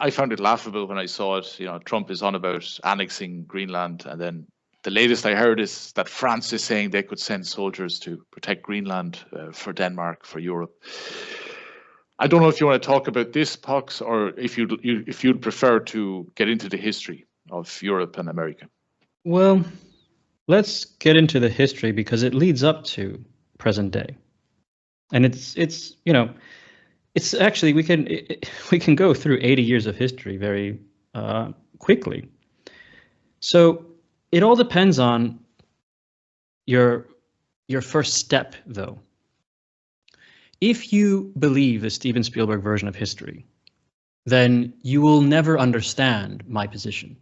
I found it laughable when I saw it. You know, Trump is on about annexing Greenland, and then the latest I heard is that France is saying they could send soldiers to protect Greenland for Denmark, for Europe. I don't know if you want to talk about this, POX, or if you'd prefer to get into the history of Europe and America. Well, let's get into the history because it leads up to present day, and it's you know, it's actually we can go through 80 years of history very quickly. So it all depends on your first step, though. If you believe the Steven Spielberg version of history, then you will never understand my position.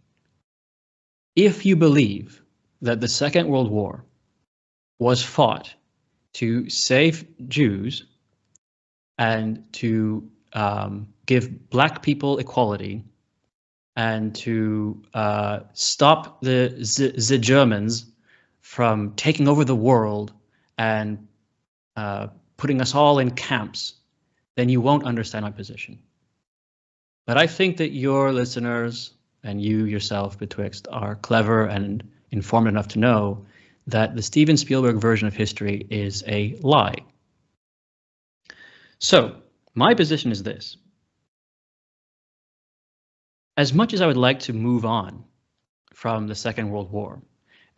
If you believe that the Second World War was fought to save Jews and to give black people equality and to stop the Germans from taking over the world and putting us all in camps, then you won't understand my position. But I think that your listeners and you yourself betwixt are clever and informed enough to know that the Steven Spielberg version of history is a lie. So my position is this. As much as I would like to move on from the Second World War,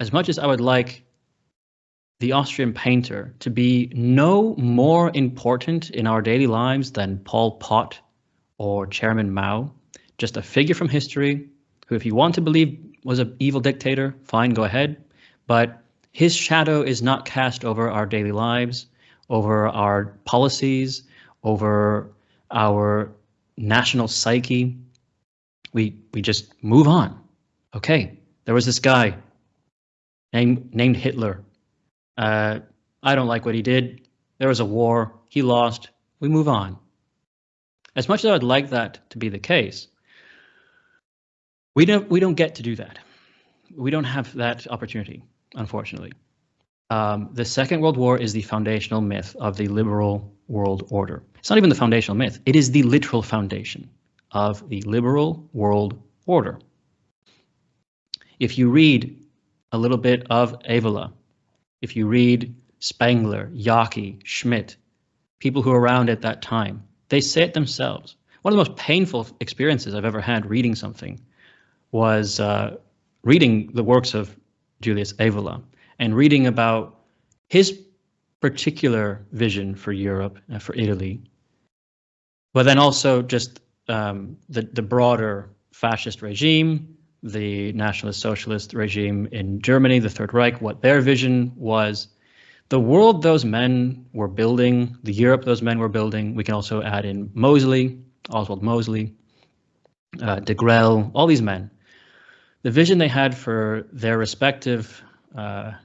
as much as I would like the Austrian painter to be no more important in our daily lives than Pol Pot or Chairman Mao, just a figure from history who, if you want to believe, was an evil dictator, fine, go ahead. But his shadow is not cast over our daily lives, over our policies, over our national psyche. We just move on. Okay, there was this guy named Hitler. I don't like what he did. There was a war. He lost. We move on. As much as I would like that to be the case, we don't get to do that. We don't have that opportunity, unfortunately. The Second World War is the foundational myth of the liberal world order. It's not even the foundational myth. It is the literal foundation of the liberal world order. If you read a little bit of Evola, if you read Spengler, Yaki, Schmidt, people who were around at that time, they say it themselves. One of the most painful experiences I've ever had reading something was reading the works of Julius Evola and reading about his particular vision for Europe and for Italy, but then also just the broader fascist regime, the Nationalist Socialist regime in Germany, the Third Reich, what their vision was, the world those men were building, the Europe those men were building. We can also add in Mosley, Oswald Mosley, de Grelle, all these men. The vision they had for their respective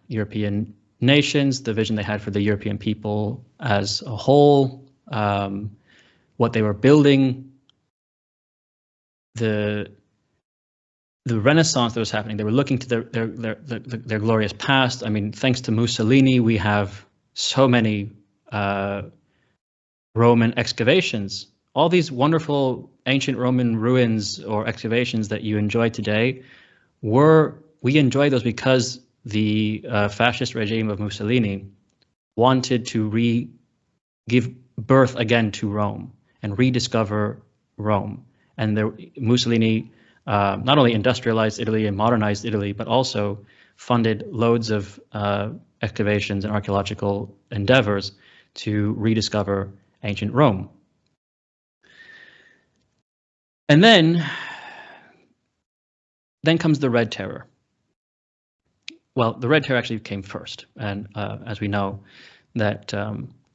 European nations, the vision they had for the European people as a whole, what they were building, the Renaissance that was happening. They were looking to their glorious past. I mean, thanks to Mussolini, we have so many Roman excavations. All these wonderful ancient Roman ruins or excavations that you enjoy today, we enjoy those because the fascist regime of Mussolini wanted to give birth again to Rome and rediscover Rome. And Mussolini not only industrialized Italy and modernized Italy, but also funded loads of excavations and archaeological endeavors to rediscover ancient Rome. And then comes the Red Terror. Well, the Red Terror actually came first, and as we know, that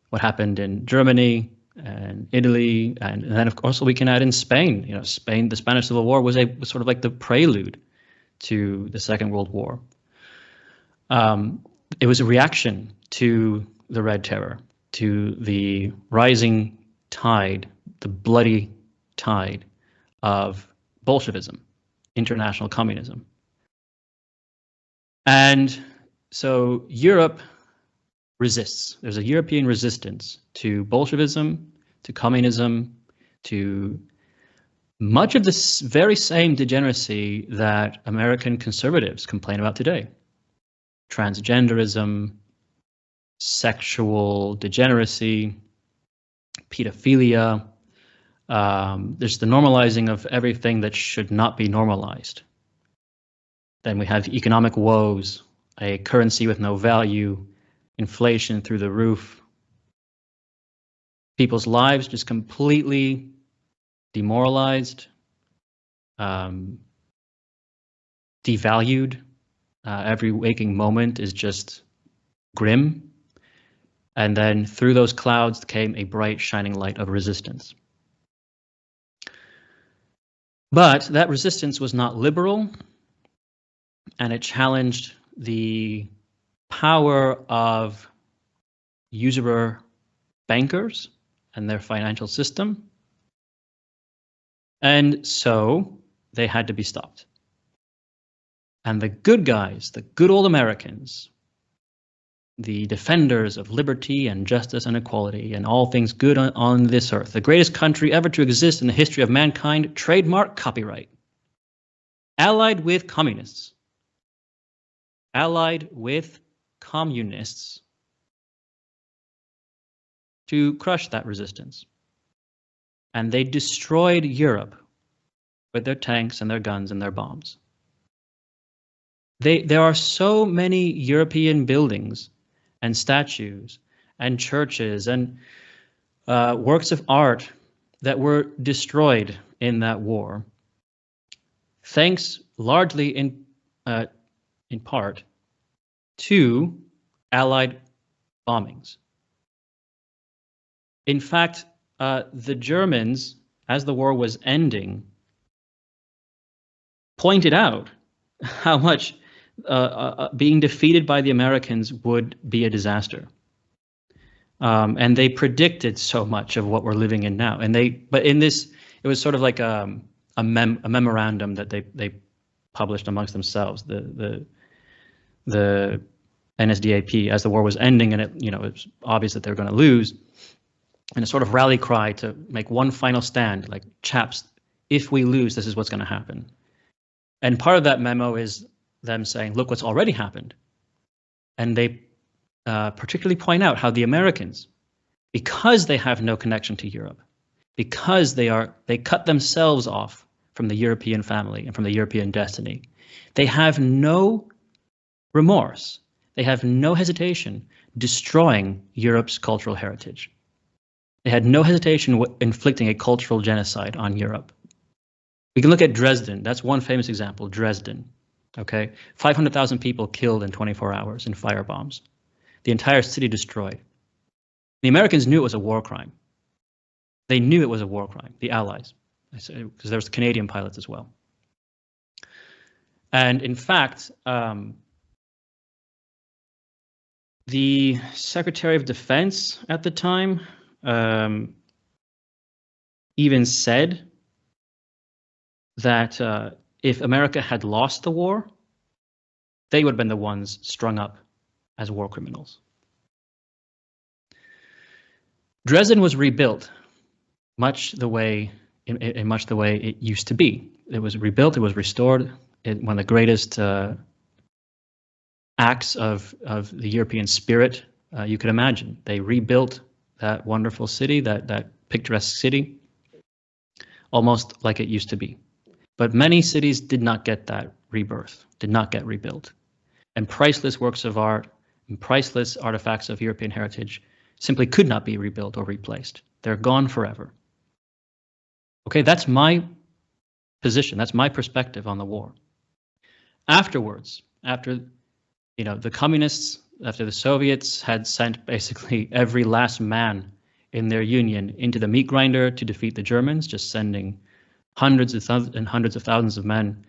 what happened in Germany and Italy, and then of course we can add in Spain. You know, Spain, the Spanish Civil War was sort of like the prelude to the Second World War. It was a reaction to the Red Terror, to the rising tide, the bloody tide of Bolshevism, international communism. And so Europe resists. There's a European resistance to Bolshevism, to communism, to much of this very same degeneracy that American conservatives complain about today. Transgenderism, sexual degeneracy, pedophilia. There's the normalizing of everything that should not be normalized. Then we have economic woes, a currency with no value, inflation through the roof. People's lives just completely demoralized, devalued. Every waking moment is just grim. And then through those clouds came a bright, shining light of resistance. But that resistance was not liberal, and it challenged the power of usurer bankers and their financial system. And so they had to be stopped. And the good guys, the good old Americans, the defenders of liberty and justice and equality and all things good on this earth, the greatest country ever to exist in the history of mankind, trademark copyright, allied with communists, to crush that resistance. And they destroyed Europe with their tanks and their guns and their bombs. There are so many European buildings and statues and churches and works of art that were destroyed in that war, thanks largely in part to Allied bombings. In fact, the Germans, as the war was ending, pointed out how much being defeated by the Americans would be a disaster. And they predicted so much of what we're living in now. But in this, it was sort of like a memorandum that they published amongst themselves, the NSDAP, as the war was ending, and it was obvious that they were going to lose. And a sort of rally cry to make one final stand, like, chaps, if we lose, this is what's going to happen. And part of that memo is them saying, look what's already happened. And they particularly point out how the Americans, because they have no connection to Europe, because they cut themselves off from the European family and from the European destiny, they have no remorse. They have no hesitation destroying Europe's cultural heritage. They had no hesitation inflicting a cultural genocide on Europe. We can look at Dresden. That's one famous example, Dresden. Okay, 500,000 people killed in 24 hours in firebombs. The entire city destroyed. The Americans knew it was a war crime. They knew it was a war crime, the Allies, because there was Canadian pilots as well. And in fact, the Secretary of Defense at the time even said that if America had lost the war, they would have been the ones strung up as war criminals. Dresden was rebuilt much the way it used to be. It was rebuilt, it was restored. One of the greatest acts of the European spirit you could imagine. They rebuilt that wonderful city, that picturesque city, almost like it used to be. But many cities did not get that rebirth, did not get rebuilt. And priceless works of art and priceless artifacts of European heritage simply could not be rebuilt or replaced. They're gone forever. Okay, that's my position. That's my perspective on the war. Afterwards, after the communists, after the Soviets had sent basically every last man in their union into the meat grinder to defeat the Germans, just sending hundreds of thousands of men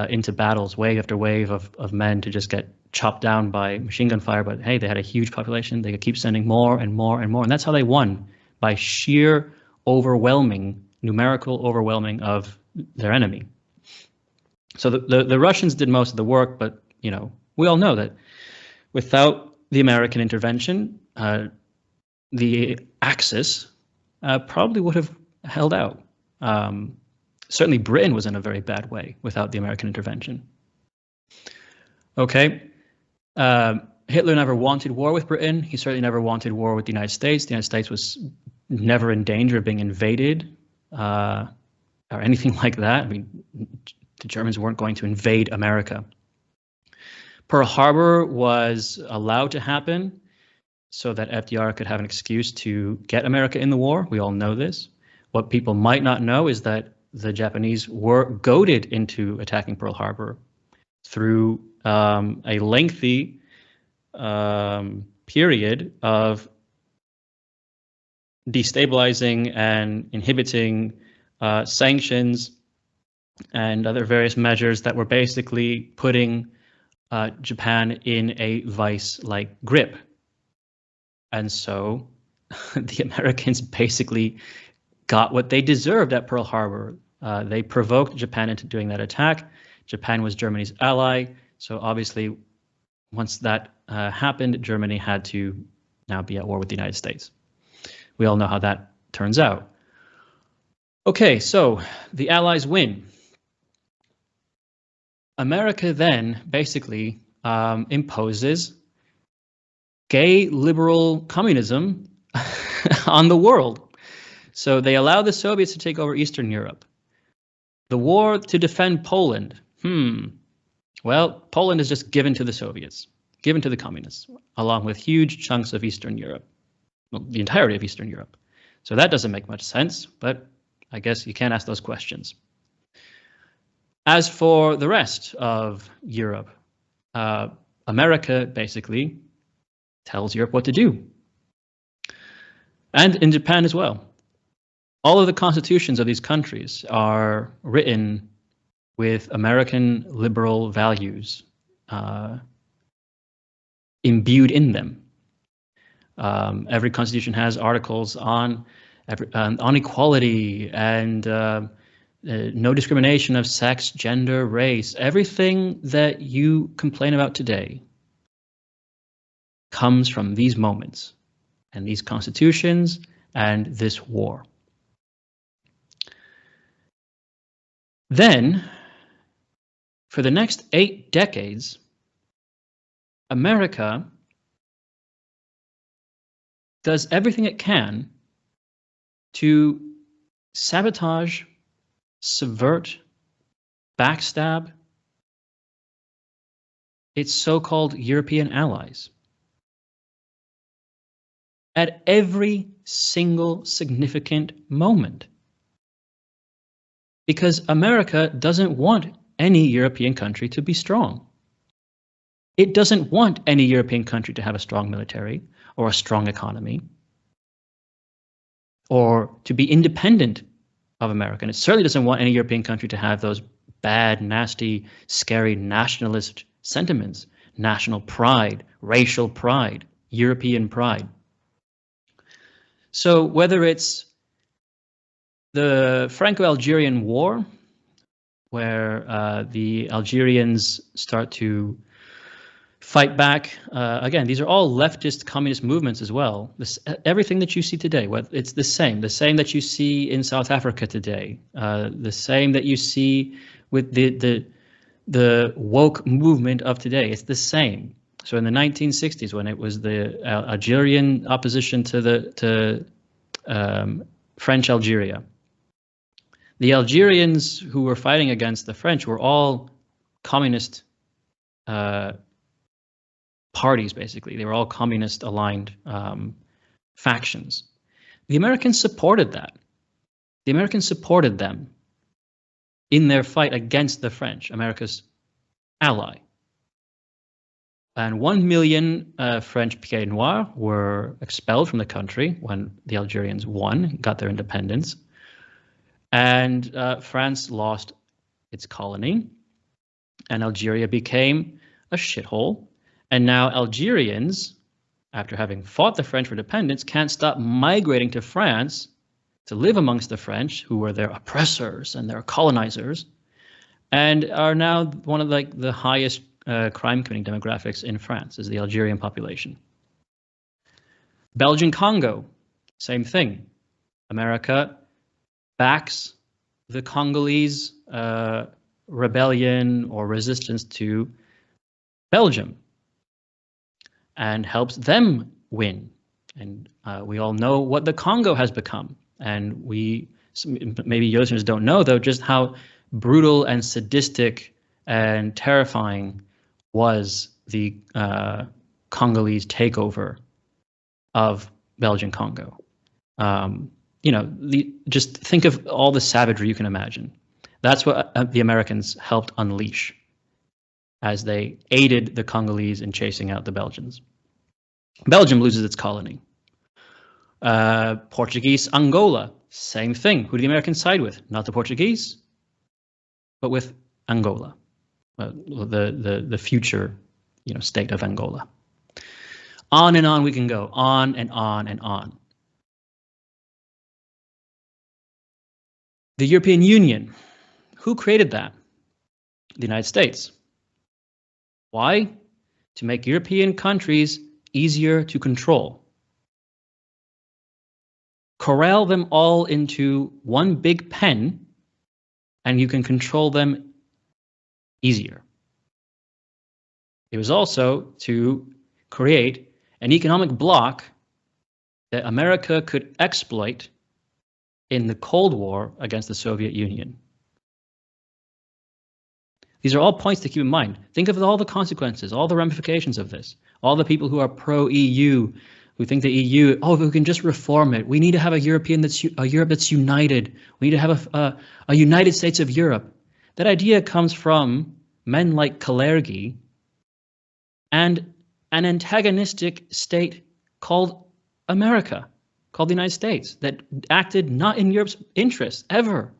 into battles, wave after wave of men to just get chopped down by machine gun fire. But hey, they had a huge population. They could keep sending more and more and more. And that's how they won, by sheer numerical overwhelming of their enemy. So the Russians did most of the work, but we all know that without the American intervention, the Axis probably would have held out. Certainly Britain was in a very bad way without the American intervention. Okay. Hitler never wanted war with Britain. He certainly never wanted war with the United States. The United States was never in danger of being invaded or anything like that. I mean, the Germans weren't going to invade America. Pearl Harbor was allowed to happen so that FDR could have an excuse to get America in the war. We all know this. What people might not know is that the Japanese were goaded into attacking Pearl Harbor through a lengthy period of destabilizing and inhibiting sanctions and other various measures that were basically putting Japan in a vice-like grip. And so the Americans basically got what they deserved at Pearl Harbor. They provoked Japan into doing that attack. Japan was Germany's ally. So obviously, once that happened, Germany had to now be at war with the United States. We all know how that turns out. Okay, so the Allies win. America then basically imposes gay liberal communism on the world. So they allow the Soviets to take over Eastern Europe. The war to defend Poland. Well, Poland is just given to the Soviets, given to the communists, along with huge chunks of Eastern Europe, well, the entirety of Eastern Europe. So that doesn't make much sense, but I guess you can't ask those questions. As for the rest of Europe, America basically tells Europe what to do. And in Japan as well. All of the constitutions of these countries are written with American liberal values imbued in them. Every constitution has articles on equality and no discrimination of sex, gender, race. Everything that you complain about today comes from these moments and these constitutions and this war. Then, for the next 8 decades, America does everything it can to sabotage, subvert, backstab its so-called European allies. At every single significant moment. Because America doesn't want any European country to be strong. It doesn't want any European country to have a strong military or a strong economy or to be independent of America. And it certainly doesn't want any European country to have those bad, nasty, scary nationalist sentiments, national pride, racial pride, European pride. So whether it's the Franco-Algerian War, where the Algerians start to fight back. Again, these are all leftist communist movements as well. Everything that you see today, it's the same that you see in South Africa today, the same that you see with the woke movement of today. It's the same. So in the 1960s, when it was the Algerian opposition to French Algeria, the Algerians who were fighting against the French were all communist parties, basically. They were all communist-aligned factions. The Americans supported that. The Americans supported them in their fight against the French, America's ally. And 1 million French Pieds Noirs were expelled from the country when the Algerians won, got their independence. And France lost its colony, and Algeria became a shithole. And now Algerians, after having fought the French for independence, can't stop migrating to France to live amongst the French, who were their oppressors and their colonizers, and are now one of the highest crime committing demographics in France, is the Algerian population. Belgian Congo, same thing. America backs the Congolese rebellion or resistance to Belgium and helps them win. And we all know what the Congo has become. And maybe your listeners don't know, though, just how brutal and sadistic and terrifying was the Congolese takeover of Belgian Congo. Just think of all the savagery you can imagine. That's what the Americans helped unleash as they aided the Congolese in chasing out the Belgians. Belgium loses its colony. Portuguese Angola, same thing. Who do the Americans side with? Not the Portuguese, but with Angola, the future, state of Angola. On and on we can go, on and on and on. The European Union, who created that? The United States. Why? To make European countries easier to control. Corral them all into one big pen, and you can control them easier. It was also to create an economic bloc that America could exploit in the Cold War against the Soviet Union. These are all points to keep in mind. Think of all the consequences, all the ramifications of this, all the people who are pro-EU, who think the EU, we can just reform it. We need to have a Europe that's united. We need to have a United States of Europe. That idea comes from men like Kalergi and an antagonistic state called America, called the United States, that acted not in Europe's interests, ever.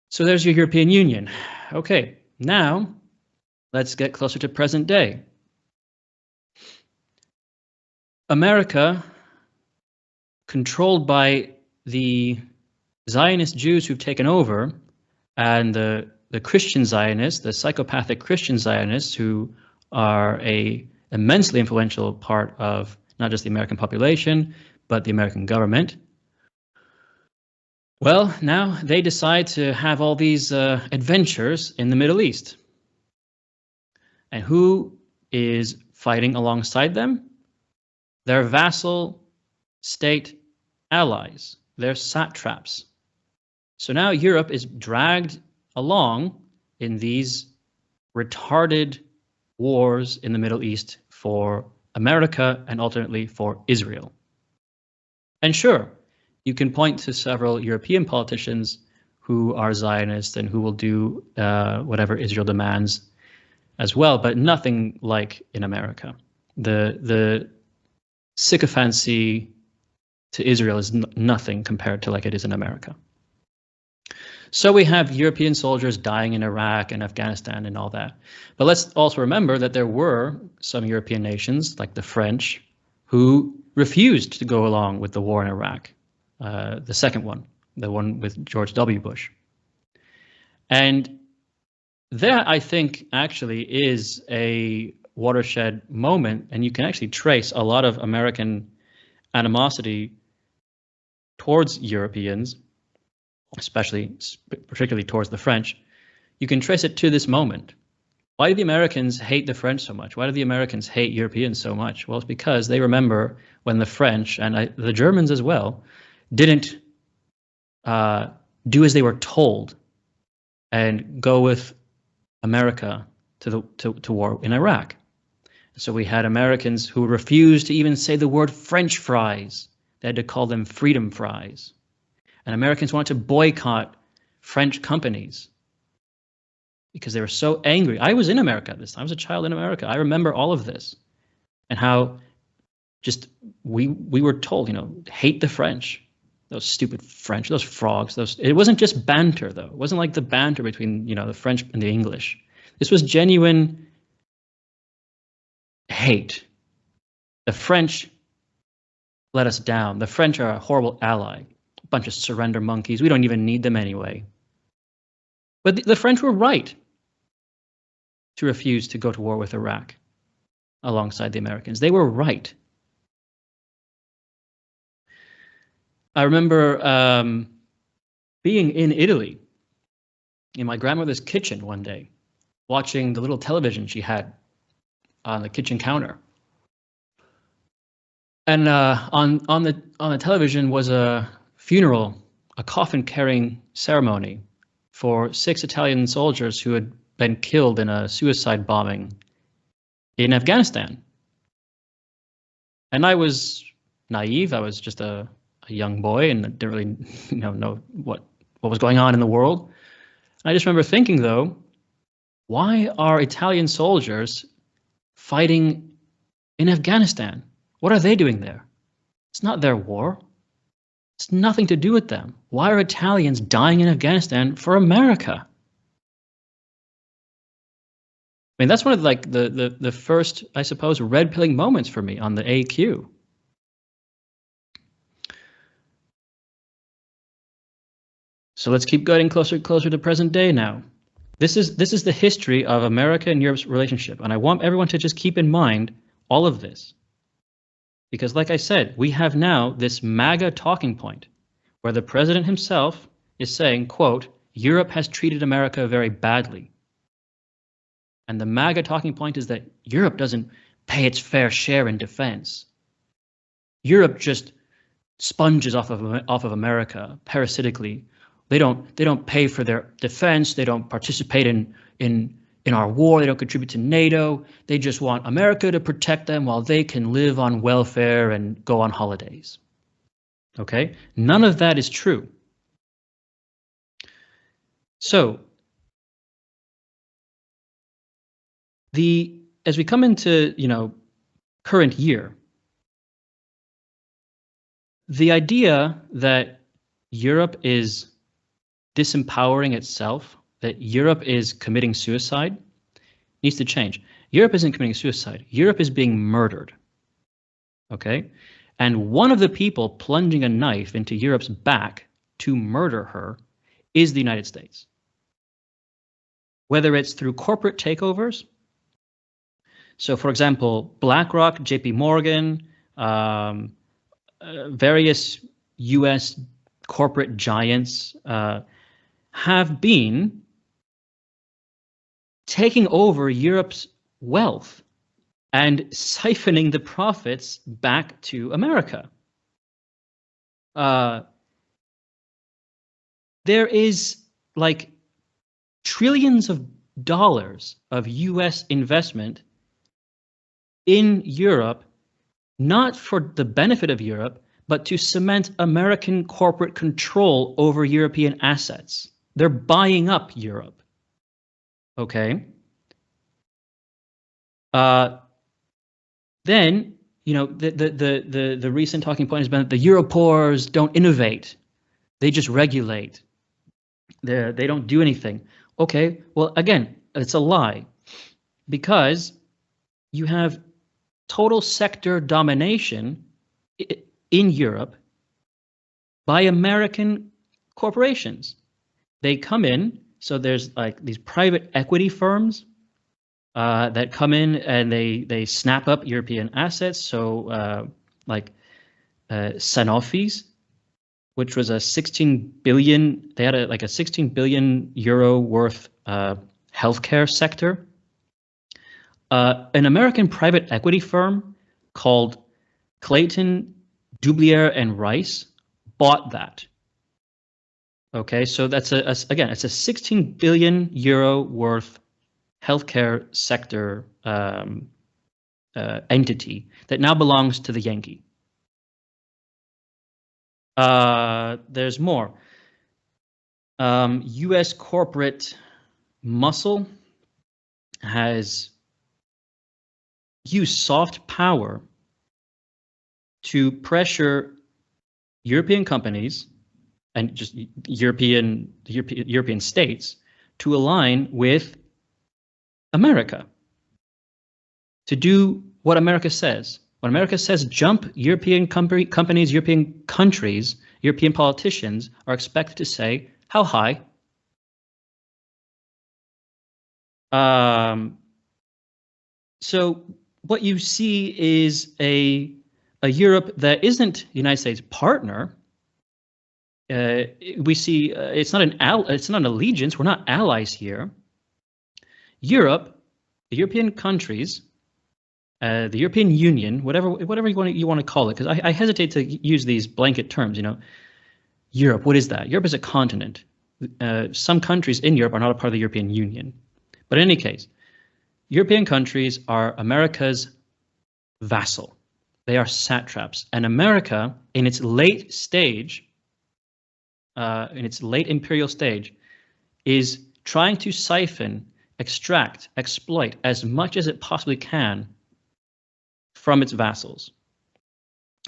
So there's your European Union. Okay, now let's get closer to present day. America, controlled by the Zionist Jews who've taken over, and the Christian Zionists, the psychopathic Christian Zionists, who are a immensely influential part of not just the American population, but the American government. Well, now they decide to have all these adventures in the Middle East. And who is fighting alongside them? Their vassal state allies, their satraps. So now Europe is dragged along in these retarded wars in the Middle East for America and ultimately for Israel. And sure, you can point to several European politicians who are Zionists and who will do whatever Israel demands as well, but nothing like in America. The sycophancy to Israel is nothing compared to like it is in America. So we have European soldiers dying in Iraq and Afghanistan and all that. But let's also remember that there were some European nations, like the French, who refused to go along with the war in Iraq, the second one, the one with George W. Bush. And that, I think, actually is a watershed moment, and you can actually trace a lot of American animosity towards Europeans, particularly towards the French. You can trace it to this moment. Why do the Americans hate the French so much? Why do the Americans hate Europeans so much? Well, it's because they remember when the French, and the Germans as well, didn't do as they were told and go with America to war in Iraq. So we had Americans who refused to even say the word French fries. They had to call them freedom fries. And Americans wanted to boycott French companies because they were so angry. I was in America at this time. I was a child in America. I remember all of this and how just we were told, hate the French. Those stupid French, those frogs. It wasn't just banter, though. It wasn't like the banter between, the French and the English. This was genuine hate. The French let us down. The French are a horrible ally. A bunch of surrender monkeys. We don't even need them anyway. But the French were right to refuse to go to war with Iraq alongside the Americans. They were right. I remember being in Italy in my grandmother's kitchen one day, watching the little television she had on the kitchen counter. And on the television was a funeral, a coffin carrying ceremony for 6 Italian soldiers who had been killed in a suicide bombing in Afghanistan. And I was naive. I was just a young boy and didn't really know what was going on in the world. And I just remember thinking, though, why are Italian soldiers fighting in Afghanistan? What are they doing there? It's not their war. It's nothing to do with them. Why are Italians dying in Afghanistan for America? I mean, that's one of the first, I suppose, red pilling moments for me on the AQ. So let's keep getting closer to present day now. This is the history of America and Europe's relationship, and I want everyone to just keep in mind all of this. Because like I said, we have now this MAGA talking point where the president himself is saying, quote, Europe has treated America very badly. And the MAGA talking point is that Europe doesn't pay its fair share in defense. Europe just sponges off of America parasitically. They don't pay for their defense. They don't participate in our war. They don't contribute to NATO. They just want America to protect them while they can live on welfare and go on holidays. Okay? None of that is true. So, as we come into, current year, the idea that Europe is disempowering itself, that Europe is committing suicide, needs to change. Europe isn't committing suicide. Europe is being murdered. Okay? And one of the people plunging a knife into Europe's back to murder her is the United States. Whether it's through corporate takeovers, so for example, BlackRock, JP Morgan, various US corporate giants have been taking over Europe's wealth and siphoning the profits back to America. There is like trillions of dollars of US investment in Europe, not for the benefit of Europe, but to cement American corporate control over European assets. They're buying up Europe. Okay. Then, the recent talking point has been that the Europors don't innovate. They just regulate. They don't do anything. Okay, well, again, it's a lie. Because you have total sector domination in Europe by American corporations. They come in, so there's like these private equity firms that come in and they snap up European assets. So Sanofi's, which was a 16 billion, they had a 16 billion euro worth healthcare sector. An American private equity firm called Clayton, Dubilier and Rice bought that. Okay, so that's again, it's a 16 billion euro worth healthcare sector entity that now belongs to the Yankee. There's more. U.S. corporate muscle has used soft power to pressure European companies and just European states to align with America, to do what America says. When America says jump, European companies, European countries, European politicians are expected to say, how high? So what you see is a Europe that isn't the United States partner, we see it's not an allegiance. We're not allies here. Europe, the European countries, the European Union, whatever you want to call it, because I hesitate to use these blanket terms. Europe, what is that? Europe is a continent. Some countries in Europe are not a part of the European Union. But in any case, European countries are America's vassal. They are satraps. And America, in its late stage, in its late imperial stage, is trying to siphon, extract, exploit as much as it possibly can from its vassals,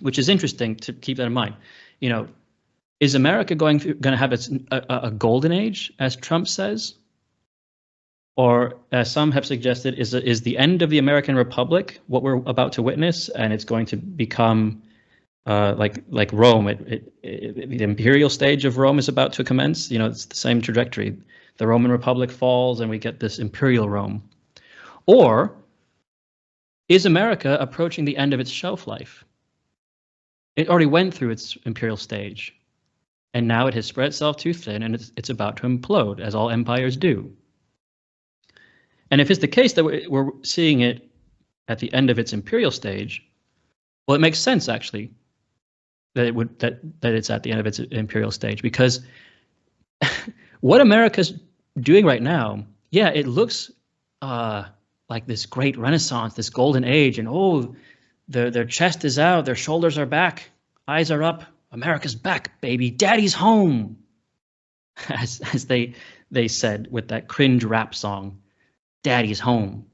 which is interesting to keep that in mind. Is America going to have a golden age, as Trump says? Or as some have suggested, is the end of the American Republic what we're about to witness, and it's going to become like Rome? The imperial stage of Rome is about to commence. It's the same trajectory. The Roman Republic falls, and we get this imperial Rome. Or is America approaching the end of its shelf life? It already went through its imperial stage, and now it has spread itself too thin, and it's about to implode, as all empires do. And if it's the case that we're seeing it at the end of its imperial stage, well, it makes sense actually that it's at the end of its imperial stage, because what America's doing right now, yeah, it looks like this great renaissance, this golden age, and their chest is out, their shoulders are back, eyes are up, America's back, baby, daddy's home, as they said with that cringe rap song, Daddy's home.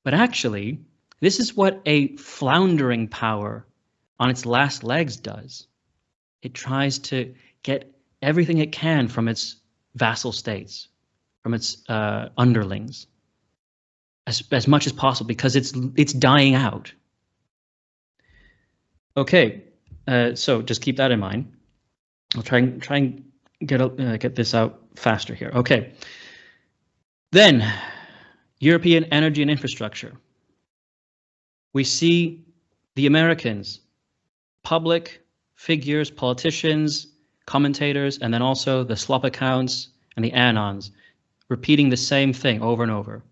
But actually, this is what a floundering power on its last legs does. It tries to get everything it can from its vassal states, from its underlings, as much as possible, because it's dying out. Okay, so just keep that in mind. I'll try and get this out faster here. Okay. Then, European energy and infrastructure. We see the Americans, public figures, politicians, commentators, and then also the slop accounts and the anons, repeating the same thing over and over.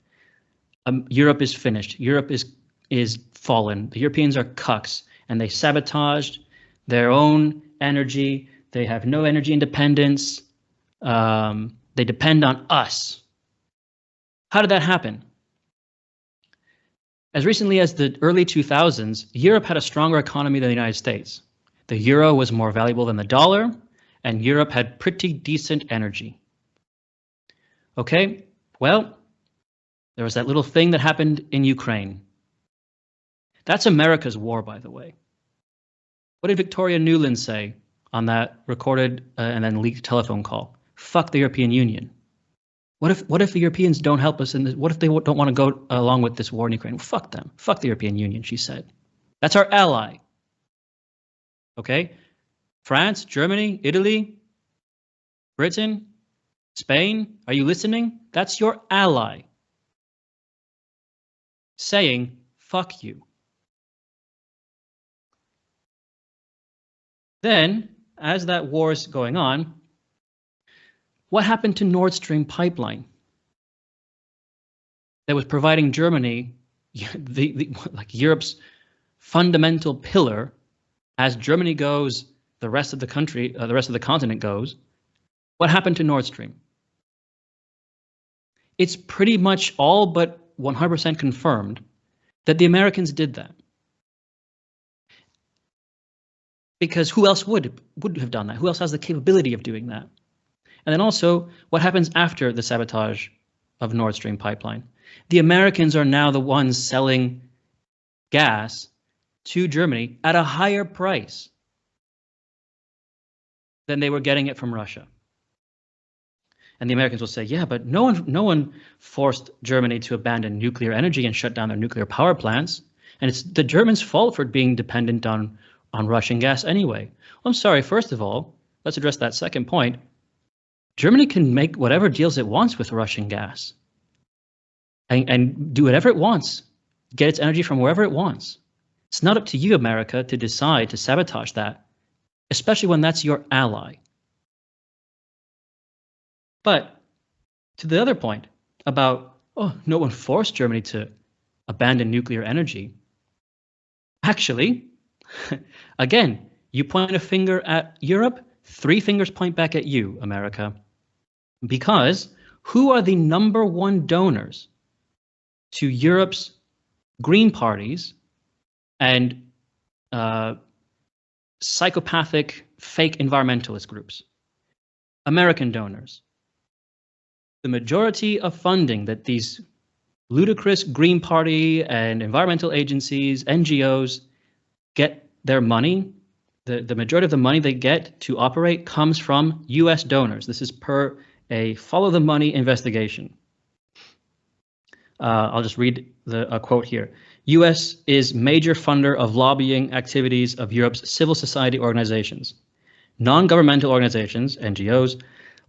Europe is finished. Europe is fallen. The Europeans are cucks, and they sabotaged their own energy. They have no energy independence. They depend on us. How did that happen? As recently as the early 2000s, Europe had a stronger economy than the United States. The euro was more valuable than the dollar, and Europe had pretty decent energy. Okay, well, there was that little thing that happened in Ukraine. That's America's war, by the way. What did Victoria Nuland say on that recorded and then leaked telephone call? Fuck the European Union. What if the Europeans don't help us in this? What if they don't want to go along with this war in Ukraine? Well, fuck them. Fuck the European Union, she said. That's our ally. Okay? France, Germany, Italy, Britain, Spain, are you listening? That's your ally saying, fuck you. Then, as that war is going on, what happened to Nord Stream pipeline that was providing Germany like Europe's fundamental pillar? As Germany goes, the rest of the country, the rest of the continent goes. What happened to Nord Stream? It's pretty much all but 100% confirmed that the Americans did that. Because who else would have done that? Who else has the capability of doing that? And then also, what happens after the sabotage of Nord Stream pipeline? The Americans are now the ones selling gas to Germany at a higher price than they were getting it from Russia. And the Americans will say, yeah, but no one forced Germany to abandon nuclear energy and shut down their nuclear power plants. And it's the Germans' fault for being dependent on Russian gas anyway. Well, I'm sorry, first of all, let's address that second point. Germany can make whatever deals it wants with Russian gas and do whatever it wants, get its energy from wherever it wants. It's not up to you, America, to decide to sabotage that especially when that's your ally. But to the other point about, oh, no one forced Germany to abandon nuclear energy. Actually, again, you point a finger at Europe, 3 fingers point back at you, America. Because who are the #1 donors to Europe's green parties and psychopathic fake environmentalist groups? American donors. The majority of funding that these ludicrous Green Party and environmental agencies, NGOs, get their money, the majority of the money they get to operate comes from US donors. This is per a follow the money investigation. I'll just read a quote here. US is major funder of lobbying activities of Europe's civil society organizations. Non-governmental organizations, NGOs,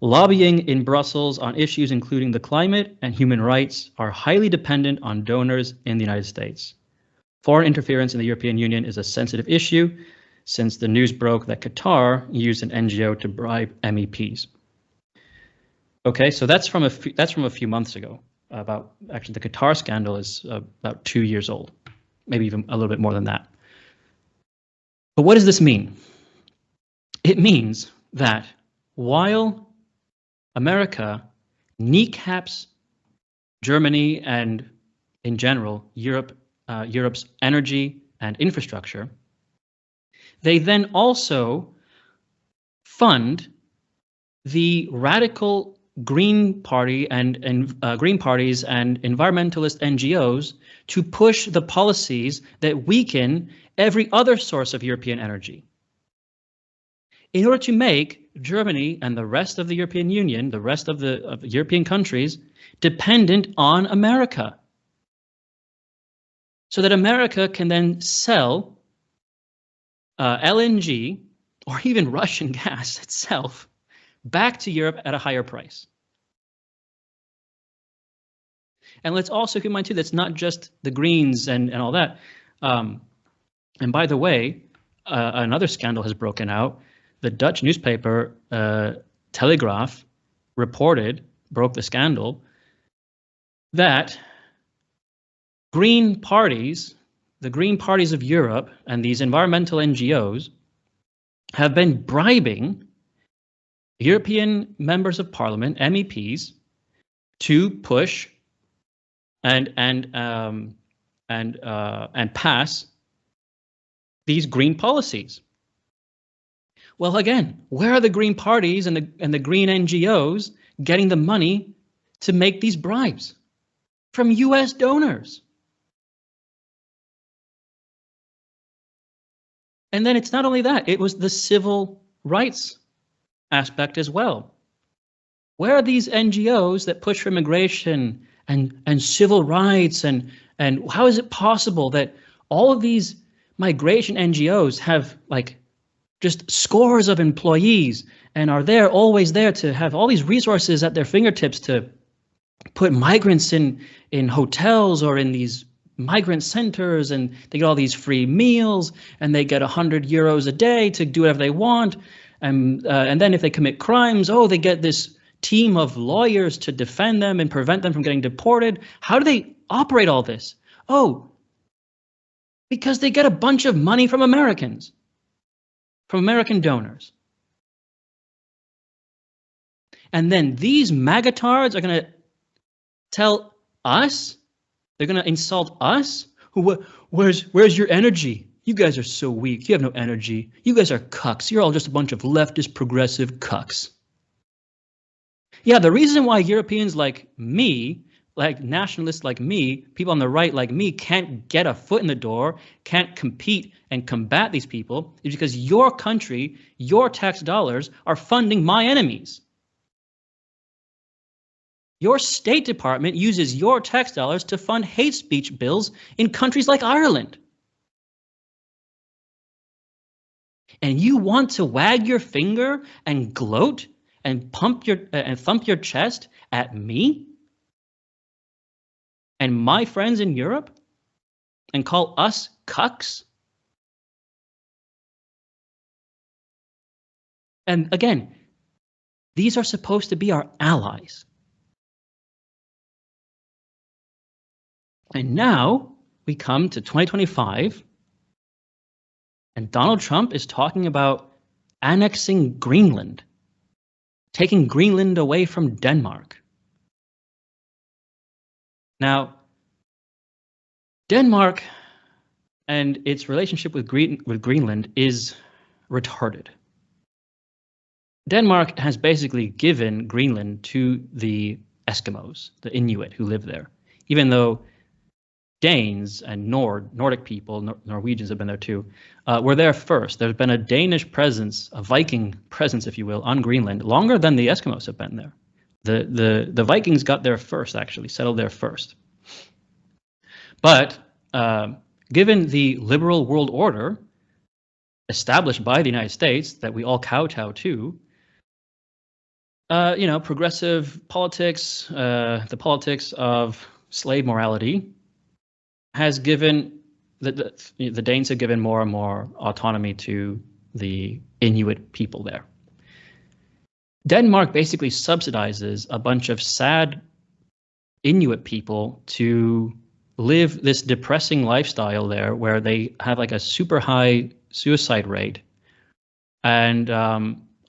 lobbying in Brussels on issues including the climate and human rights are highly dependent on donors in the United States. Foreign interference in the European Union is a sensitive issue since the news broke that Qatar used an NGO to bribe MEPs. Okay, so that's from a few months ago. Actually, the Qatar scandal is about 2 years old, maybe even a little bit more than that. But what does this mean? It means that while America kneecaps Germany and, in general, Europe's energy and infrastructure, they then also fund the radical Green Party and Green parties and environmentalist NGOs to push the policies that weaken every other source of European energy. In order to make Germany and the rest of the European Union, the rest of the European countries, dependent on America. So that America can then sell LNG or even Russian gas itself back to Europe at a higher price. And let's also keep in mind too, that's not just the Greens and all that. And by the way, another scandal has broken out. The Dutch newspaper Telegraph broke the scandal, that Green parties, the Green parties of Europe and these environmental NGOs have been bribing European members of parliament, MEPs, to push and pass these green policies. Well, again, where are the Green parties and the Green NGOs getting the money to make these bribes? From US donors. And then it's not only that, it was the civil rights aspect as well. Where are these NGOs that push for immigration and civil rights and how is it possible that all of these migration NGOs have like just scores of employees and are always there to have all these resources at their fingertips to put migrants in hotels or in these migrant centers, and they get all these free meals and they get 100 euros a day to do whatever they want. And then if they commit crimes, they get this team of lawyers to defend them and prevent them from getting deported. How do they operate all this? Because they get a bunch of money from Americans, from American donors. And then these magatards are going to tell us, they're going to insult us. Where's your energy? You guys are so weak. You have no energy. You guys are cucks. You're all just a bunch of leftist progressive cucks. Yeah, the reason why Europeans like me, like nationalists like me, people on the right like me, can't get a foot in the door, can't compete and combat these people, is because your country, your tax dollars are funding my enemies. Your State Department uses your tax dollars to fund hate speech bills in countries like Ireland. And you want to wag your finger and gloat and thump your chest at me and my friends in Europe and call us cucks? And again, these are supposed to be our allies. And now we come to 2025, and Donald Trump is talking about annexing Greenland, taking Greenland away from Denmark. Now, Denmark and its relationship with Greenland is retarded. Denmark has basically given Greenland to the Eskimos, the Inuit who live there, even though Danes and Nordic people, Norwegians have been there too, were there first. There's been a Danish presence, a Viking presence, if you will, on Greenland longer than the Eskimos have been there. The Vikings got there first, actually, settled there first. But given the liberal world order established by the United States that we all kowtow to, progressive politics, the politics of slave morality, has given the Danes have given more and more autonomy to the Inuit people there. Denmark basically subsidizes a bunch of sad Inuit people to live this depressing lifestyle there, where they have like a super high suicide rate, and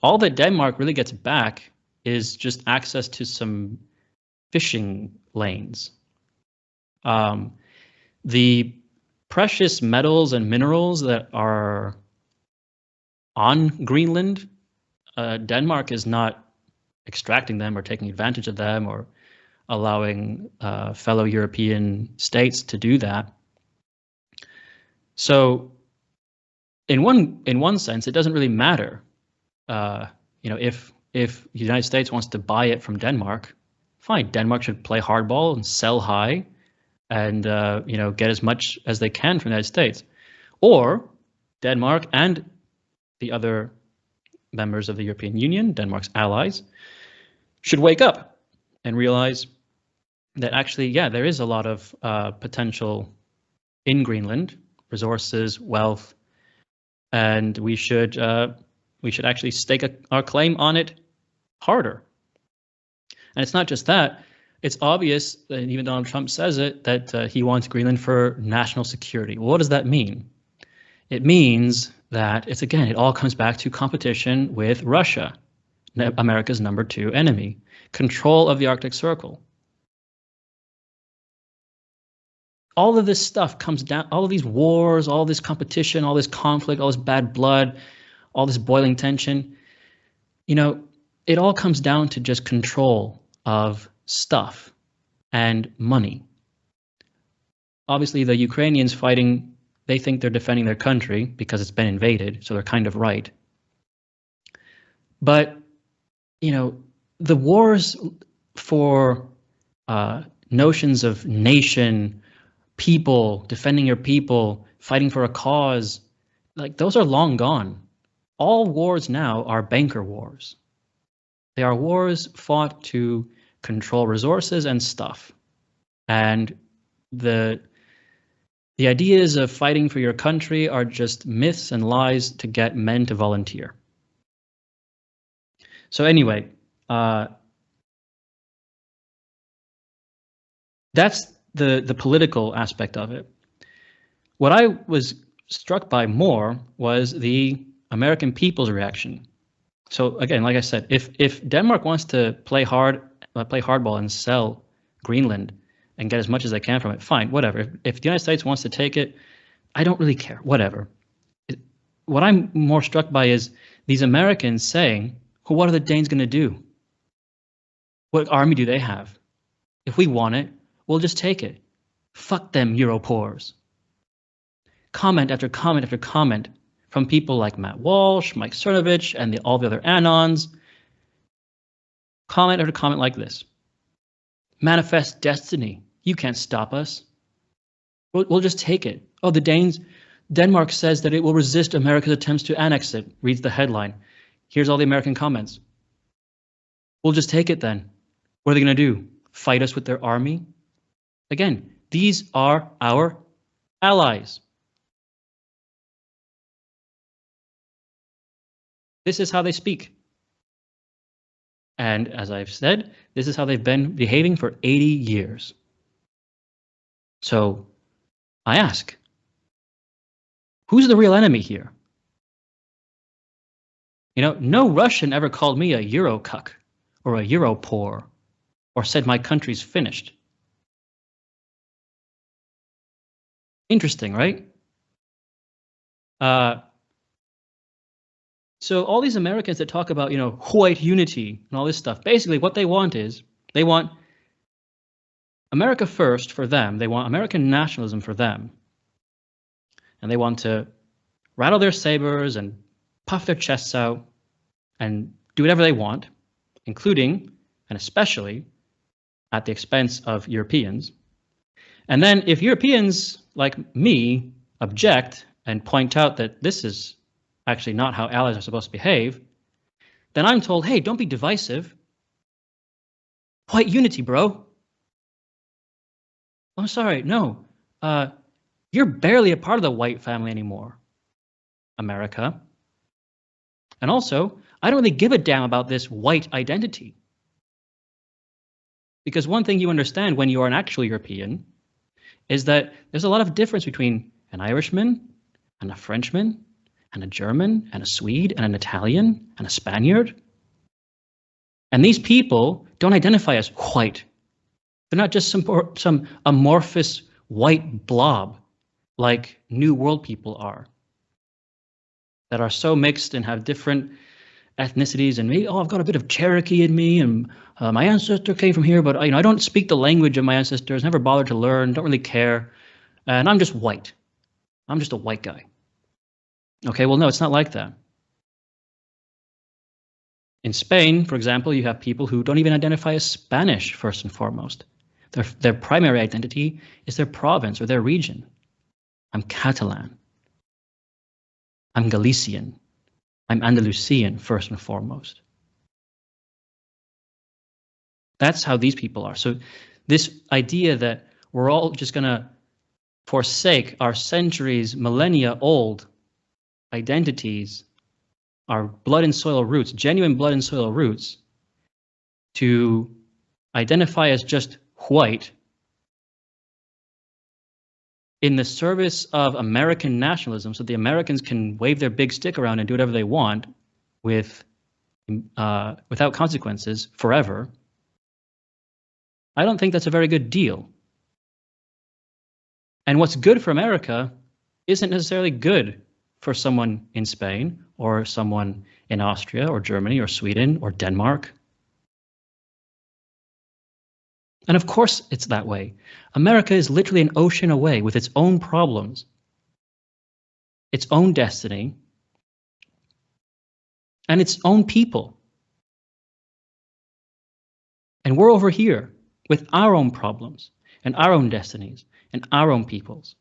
all that Denmark really gets back is just access to some fishing lanes. The precious metals and minerals that are on Greenland, Denmark is not extracting them or taking advantage of them or allowing fellow European states to do that. So in one sense, it doesn't really matter. If the United States wants to buy it from Denmark, fine. Denmark should play hardball and sell high, and get as much as they can from the United States. Or Denmark and the other members of the European Union, Denmark's allies, should wake up and realize that actually, yeah, there is a lot of potential in Greenland, resources, wealth, and we should actually stake our claim on it harder. And it's not just that. It's obvious, and even Donald Trump says it, that he wants Greenland for national security. Well, what does that mean? It means that it all comes back to competition with Russia, America's #2 enemy, control of the Arctic Circle. All of this stuff comes down, all of these wars, all this competition, all this conflict, all this bad blood, all this boiling tension, it all comes down to just control of stuff and money. Obviously, the Ukrainians fighting, they think they're defending their country because it's been invaded, so they're kind of right. But, the wars for notions of nation, people, defending your people, fighting for a cause, like those are long gone. All wars now are banker wars. They are wars fought to control resources and stuff. And the ideas of fighting for your country are just myths and lies to get men to volunteer. So anyway, that's the political aspect of it. What I was struck by more was the American people's reaction. So again, like I said, if Denmark wants to play hardball and sell Greenland and get as much as they can from it, fine, whatever. If the United States wants to take it, I don't really care, whatever. What I'm more struck by is these Americans saying, well, what are the Danes going to do? What army do they have? If we want it, we'll just take it. Fuck them, Europores. Comment after comment after comment from people like Matt Walsh, Mike Cernovich, and all the other Anons. Comment after comment like this. Manifest destiny. You can't stop us. We'll just take it. Oh, Denmark says that it will resist America's attempts to annex it, reads the headline. Here's all the American comments. We'll just take it then. What are they going to do? Fight us with their army? Again, these are our allies. This is how they speak. And as I've said, this is how they've been behaving for 80 years. So I ask, who's the real enemy here? You know, no Russian ever called me a Euro cuck or a Euro poor or said my country's finished. Interesting, right? So all these Americans that talk about, you know, white unity and all this stuff, basically what they want is they want America first for them. They want American nationalism for them. And they want to rattle their sabers and puff their chests out and do whatever they want, including and especially at the expense of Europeans. And then if Europeans like me object and point out that this is actually not how allies are supposed to behave, then I'm told, hey, don't be divisive. White unity, bro. I'm sorry, no. You're barely a part of the white family anymore, America. And also, I don't really give a damn about this white identity. Because one thing you understand when you are an actual European is that there's a lot of difference between an Irishman and a Frenchman and a German and a Swede and an Italian and a Spaniard. And these people don't identify as white. They're not just some amorphous white blob like New World people are, that are so mixed and have different ethnicities, and maybe, oh, I've got a bit of Cherokee in me, and my ancestor came from here, but I don't speak the language of my ancestors, never bothered to learn, don't really care, and I'm just white. I'm just a white guy. Okay, well, no, it's not like that. In Spain, for example, you have people who don't even identify as Spanish first and foremost. Their primary identity is their province or their region. I'm Catalan. I'm Galician. I'm Andalusian first and foremost. That's how these people are. So this idea that we're all just going to forsake our centuries, millennia old identities, our blood and soil roots, genuine blood and soil roots, to identify as just white in the service of American nationalism, so the Americans can wave their big stick around and do whatever they want with without consequences forever, I don't think that's a very good deal. And what's good for America isn't necessarily good for someone in Spain or someone in Austria or Germany or Sweden or Denmark. And of course it's that way. America is literally an ocean away with its own problems, its own destiny, and its own people. And we're over here with our own problems and our own destinies and our own peoples.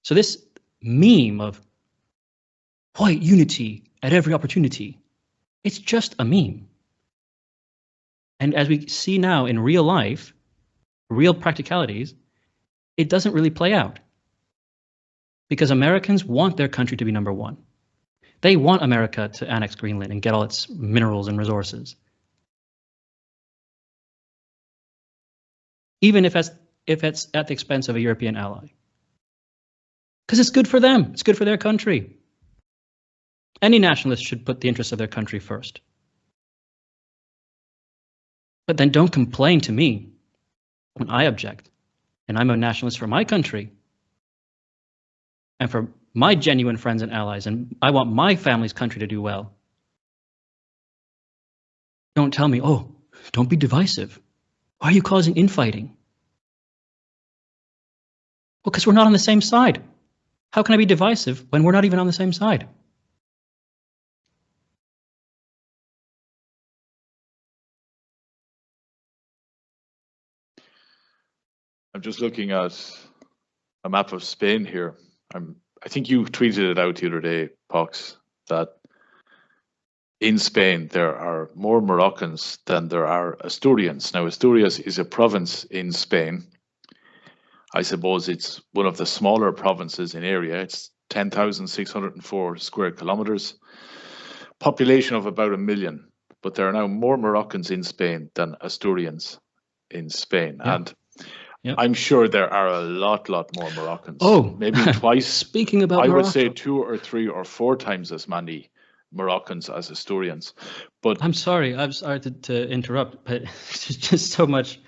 So this meme of white unity at every opportunity, it's just a meme. And as we see now in real life, real practicalities, it doesn't really play out. Because Americans want their country to be number one. They want America to annex Greenland and get all its minerals and resources. Even if it's at the expense of a European ally. Because it's good for them, it's good for their country. Any nationalist should put the interests of their country first. But then don't complain to me when I object, and I'm a nationalist for my country and for my genuine friends and allies, and I want my family's country to do well. Don't tell me, oh, don't be divisive. Why are you causing infighting? Well, because we're not on the same side. How can I be divisive when we're not even on the same side? I'm just looking at a map of Spain here. I think you tweeted it out the other day, POX, that in Spain there are more Moroccans than there are Asturians. Now, Asturias is a province in Spain. I suppose it's one of the smaller provinces in area. It's 10,604 square kilometers. population of about 1 million, but there are now more Moroccans in Spain than Asturians in Spain. Yeah. And Yeah. I'm sure there are a lot more Moroccans. Oh, maybe twice. Speaking about I would Morocco, say 2 or 3 or 4 times as many Moroccans as Asturians. But I'm sorry to interrupt, but it's just so much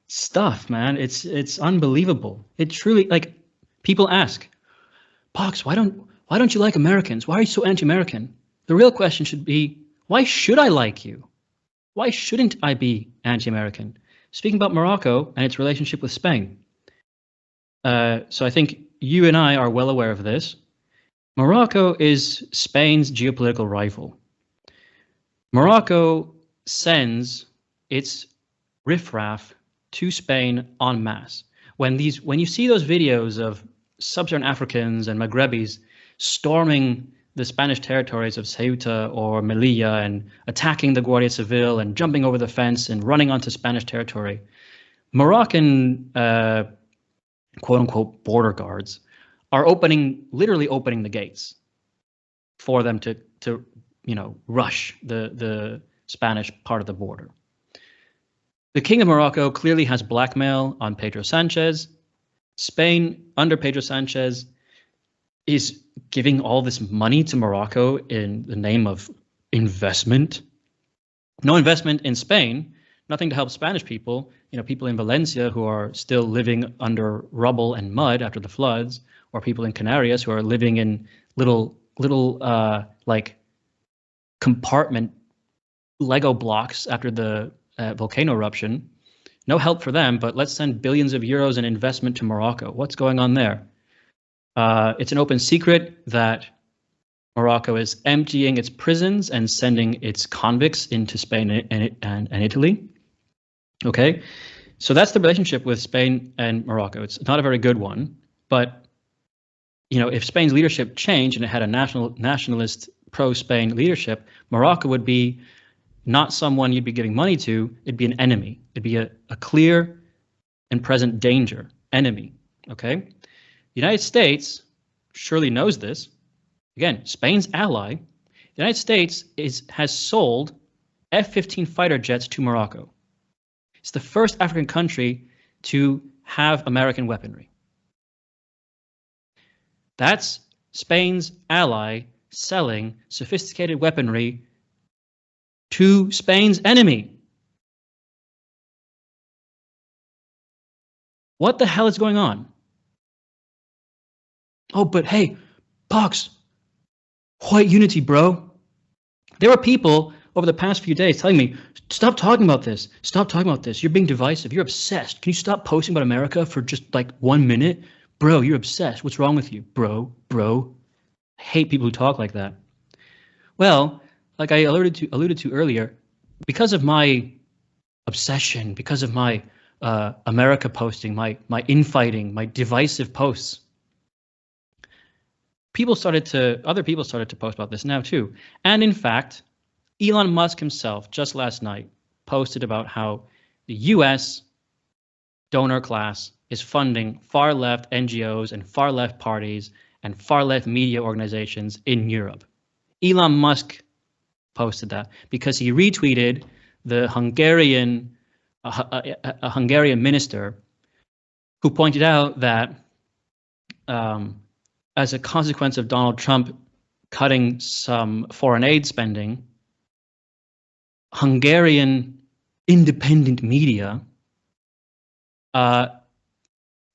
stuff, man. It's unbelievable. It truly, like, people ask, Pox, why don't you like Americans? Why are you so anti-American? The real question should be, why should I like you? Why shouldn't I be anti-American? Speaking about Morocco and its relationship with Spain. So I think you and I are well aware of this. Morocco is Spain's geopolitical rival. Morocco sends its riffraff to Spain en masse. When you see those videos of sub-Saharan Africans and Maghrebis storming the Spanish territories of Ceuta or Melilla and attacking the Guardia Civil and jumping over the fence and running onto Spanish territory, Moroccan quote-unquote border guards are literally opening the gates for them to rush the Spanish part of the border. The King of Morocco clearly has blackmail on Pedro Sanchez. Spain, under Pedro Sanchez, is giving all this money to Morocco in the name of investment. No investment in Spain, nothing to help Spanish people. People in Valencia who are still living under rubble and mud after the floods, or people in Canarias who are living in little like compartment Lego blocks after the volcano eruption. No help for them, but let's send billions of euros in investment to Morocco. What's going on there? It's an open secret that Morocco is emptying its prisons and sending its convicts into Spain and Italy. Okay, so that's the relationship with Spain and Morocco. It's not a very good one, but if Spain's leadership changed and it had a nationalist pro-Spain leadership, Morocco would be not someone you'd be giving money to. It'd be an enemy. It'd be a clear and present danger, enemy. Okay, the United States surely knows this. Again, Spain's ally. The United States has sold F-15 fighter jets to Morocco. It's the first African country to have American weaponry. That's Spain's ally selling sophisticated weaponry to Spain's enemy. What the hell is going on? Oh, but hey, Pox, white unity, bro. There were people over the past few days telling me, stop talking about this. Stop talking about this. You're being divisive. You're obsessed. Can you stop posting about America for just like 1 minute? Bro, you're obsessed. What's wrong with you? Bro. I hate people who talk like that. Well, like I alluded to earlier, because of my obsession, because of my America posting, my infighting, my divisive posts, other people started to post about this now too. And in fact, Elon Musk himself just last night posted about how the US donor class is funding far left NGOs and far left parties and far left media organizations in Europe. Elon Musk posted that because he retweeted the Hungarian minister who pointed out that as a consequence of Donald Trump cutting some foreign aid spending, Hungarian independent media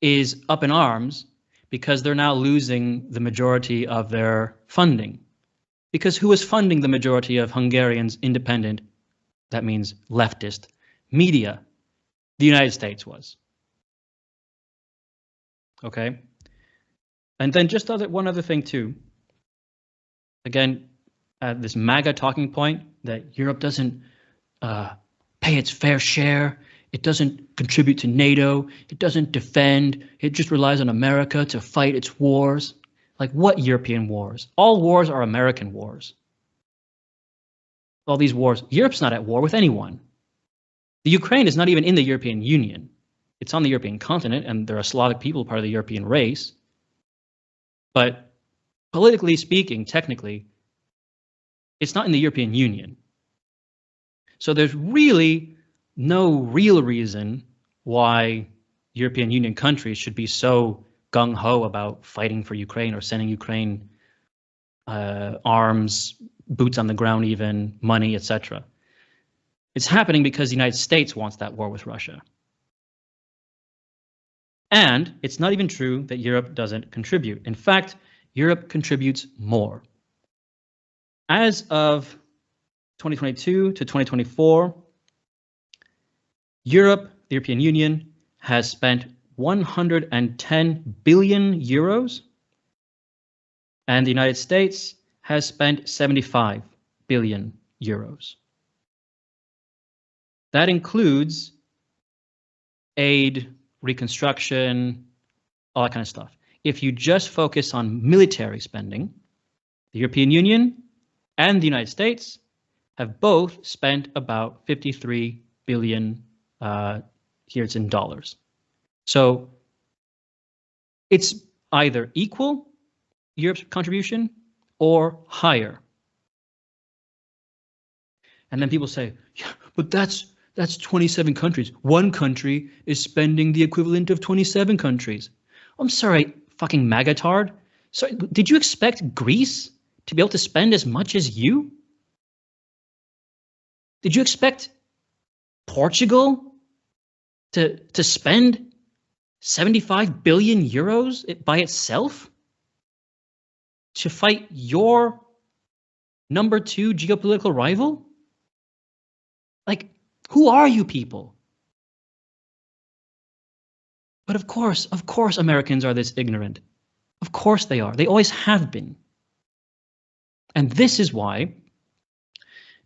is up in arms because they're now losing the majority of their funding. Because who is funding the majority of Hungarians' independent, that means leftist, media? The United States was. Okay? And then just one other thing too. Again, this MAGA talking point that Europe doesn't pay its fair share. It doesn't contribute to NATO. It doesn't defend. It just relies on America to fight its wars. Like what European wars? All wars are American wars. All these wars. Europe's not at war with anyone. The Ukraine is not even in the European Union. It's on the European continent, and they're a Slavic people, part of the European race. But politically speaking, technically, It's not in the European Union. So there's really no real reason why European Union countries should be so gung-ho about fighting for Ukraine or sending Ukraine arms, boots on the ground even, money, etc. It's happening because the United States wants that war with Russia. And it's not even true that Europe doesn't contribute. In fact, Europe contributes more. As of 2022 to 2024, Europe, the European Union, has spent 110 billion euros, and the United States has spent 75 billion euros. That includes aid, reconstruction, all that kind of stuff. If you just focus on military spending, the European Union and the United States have both spent about 53 billion, here it's in dollars. So it's either equal, Europe's contribution, or higher. And then people say, yeah, but that's 27 countries. One country is spending the equivalent of 27 countries. I'm sorry, fucking magatard. So did you expect Greece to be able to spend as much as you? Did you expect Portugal to spend 75 billion euros by itself to fight your number 2 geopolitical rival? Like, who are you people? But of course Americans are this ignorant. Of course they are. They always have been. And this is why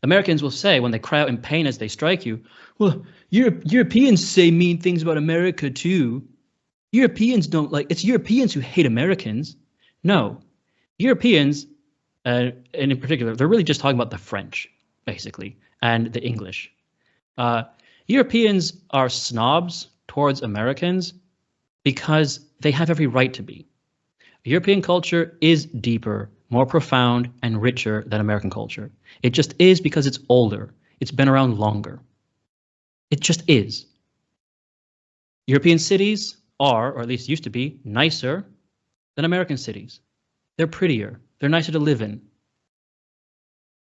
Americans will say, when they cry out in pain as they strike you, well, Europeans say mean things about America too. Europeans don't like, it's Europeans who hate Americans. No, Europeans, and in particular, they're really just talking about the French, basically, and the English. Europeans are snobs towards Americans because they have every right to be. European culture is deeper, more profound, and richer than American culture. It just is because it's older. It's been around longer. It just is. European cities are, or at least used to be, nicer than American cities. They're prettier. They're nicer to live in.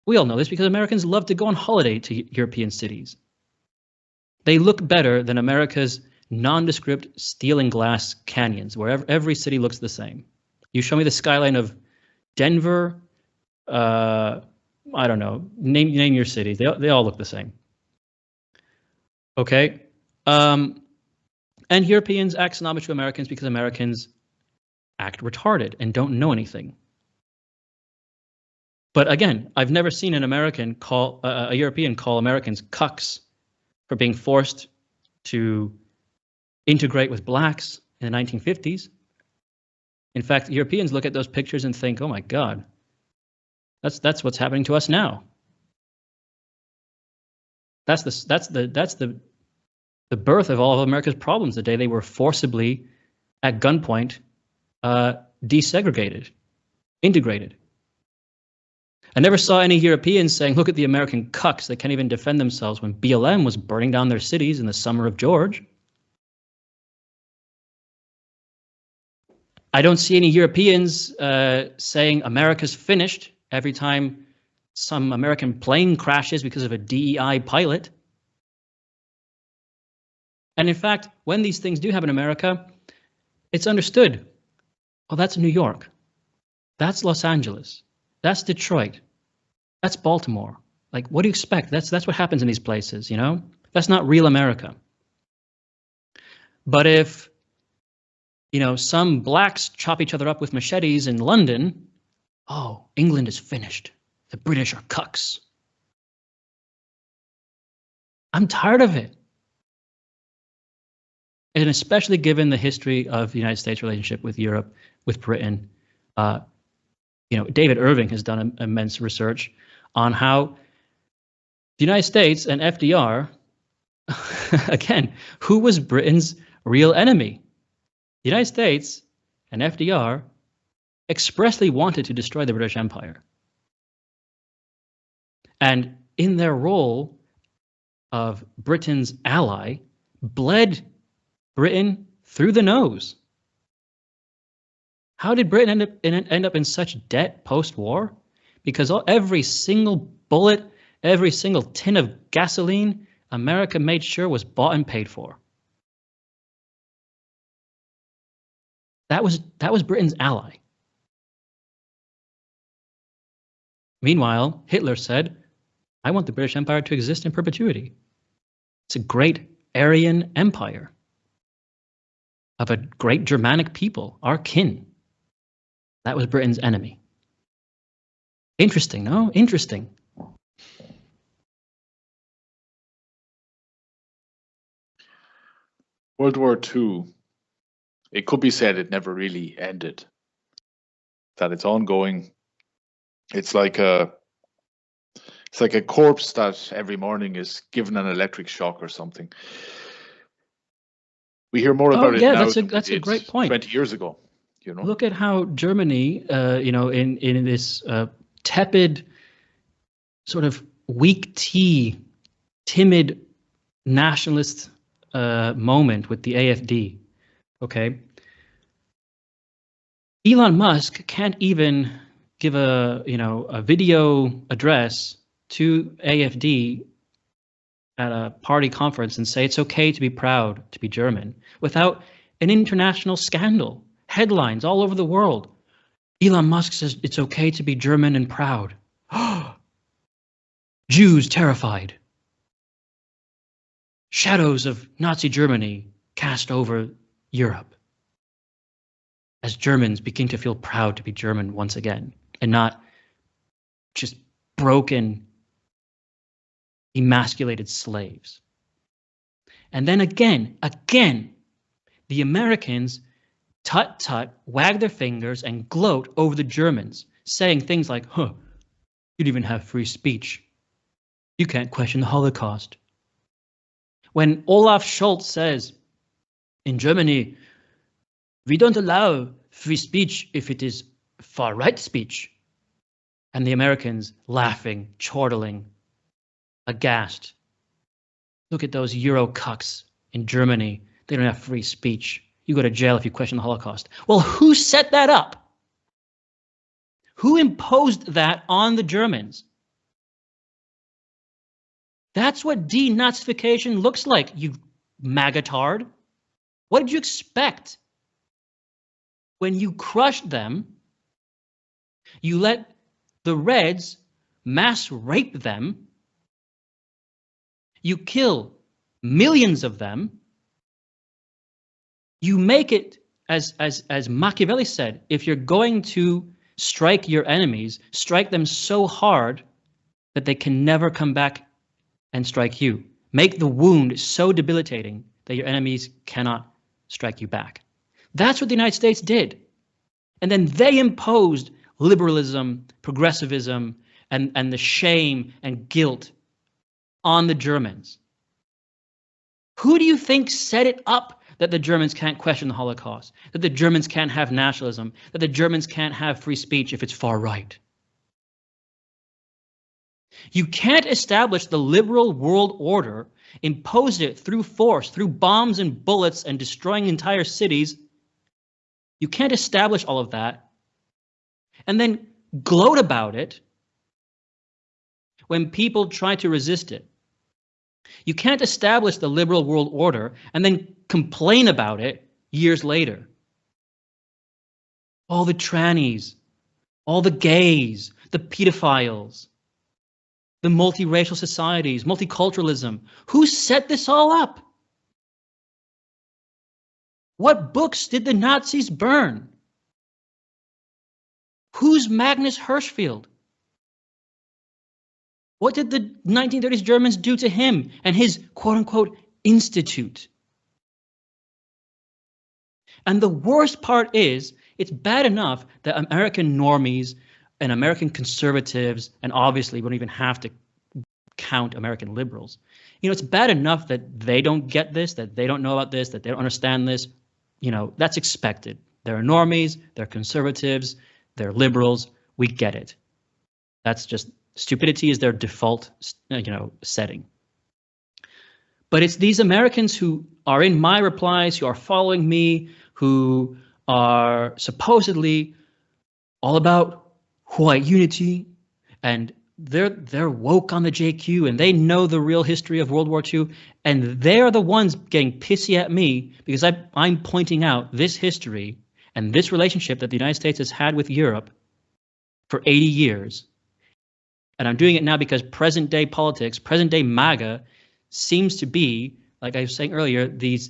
We all know this because Americans love to go on holiday to European cities. They look better than America's nondescript steel and glass canyons, where every city looks the same. You show me the skyline of Denver, I don't know, name your city. They all look the same. Okay. And Europeans act snobbish to Americans because Americans act retarded and don't know anything. But again, I've never seen an American call a European call Americans cucks for being forced to integrate with blacks in the 1950s. In fact, Europeans look at those pictures and think, "Oh my God, that's what's happening to us now." That's the birth of all of America's problems, the day they were forcibly, at gunpoint, desegregated, integrated. I never saw any Europeans saying, "Look at the American cucks, they can't even defend themselves," when BLM was burning down their cities in the summer of George. I don't see any Europeans saying America's finished every time some American plane crashes because of a DEI pilot. And in fact, when these things do happen in America, it's understood. Well, that's New York. That's Los Angeles. That's Detroit. That's Baltimore. Like, what do you expect? That's what happens in these places, you know? That's not real America. But if, you know, some blacks chop each other up with machetes in London, oh, England is finished. The British are cucks. I'm tired of it. And especially given the history of the United States' relationship with Europe, with Britain, you know, David Irving has done immense research on how the United States and FDR, again, who was Britain's real enemy? The United States and FDR expressly wanted to destroy the British Empire. and in their role of Britain's ally, bled Britain through the nose. How did Britain end up in such debt post-war? Because every single bullet, every single tin of gasoline, America made sure was bought and paid for. That was Britain's ally. Meanwhile, Hitler said, I want the British Empire to exist in perpetuity. It's a great Aryan empire of a great Germanic people, our kin. That was Britain's enemy. Interesting, no? Interesting. World War II, it could be said it never really ended. That it's ongoing. It's like a corpse that every morning is given an electric shock or something. We hear more about it now. That's a great point. 20 years ago, you know. Look at how Germany, in this tepid, sort of weak tea, timid nationalist moment with the AfD. Okay, Elon Musk can't even give a video address to AfD at a party conference and say it's okay to be proud to be German without an international scandal, headlines all over the world. Elon Musk says it's okay to be German and proud. Jews terrified. Shadows of Nazi Germany cast over Europe as Germans begin to feel proud to be German once again and not just broken, emasculated slaves. And then again, the Americans tut, wag their fingers and gloat over the Germans, saying things like, you don't even have free speech. You can't question the Holocaust. When Olaf Scholz says, in Germany, we don't allow free speech if it is far-right speech. And the Americans laughing, chortling, aghast. Look at those Euro cucks in Germany. They don't have free speech. You go to jail if you question the Holocaust. Well, who set that up? Who imposed that on the Germans? That's what denazification looks like, you magatard. What did you expect? When you crushed them, you let the Reds mass rape them. You kill millions of them. You make it, as Machiavelli said, if you're going to strike your enemies, strike them so hard that they can never come back and strike you. Make the wound so debilitating that your enemies cannot strike you back. That's what the United States did. And then they imposed liberalism, progressivism, and the shame and guilt on the Germans. Who do you think set it up that the Germans can't question the Holocaust, that the Germans can't have nationalism, that the Germans can't have free speech if it's far right? You can't establish the liberal world order, impose it through force, through bombs and bullets and destroying entire cities. You can't establish all of that and then gloat about it when people try to resist it. You can't establish the liberal world order and then complain about it years later. All the trannies, all the gays, the pedophiles, the multiracial societies, multiculturalism. Who set this all up? What books did the Nazis burn? Who's Magnus Hirschfeld? What did the 1930s Germans do to him and his quote-unquote institute? And the worst part is, it's bad enough that American normies and American conservatives, and obviously we don't even have to count American liberals. You know, it's bad enough that they don't get this, that they don't know about this, that they don't understand this. You know, that's expected. They're normies, they're conservatives, they're liberals. We get it. That's just Stupidity is their default, setting. But it's these Americans who are in my replies, who are following me, who are supposedly all about white unity, and they're woke on the JQ, and they know the real history of World War II, and they're the ones getting pissy at me because I'm pointing out this history and this relationship that the United States has had with Europe for 80 years. And I'm doing it now because present day politics, present day MAGA, seems to be, like I was saying earlier, these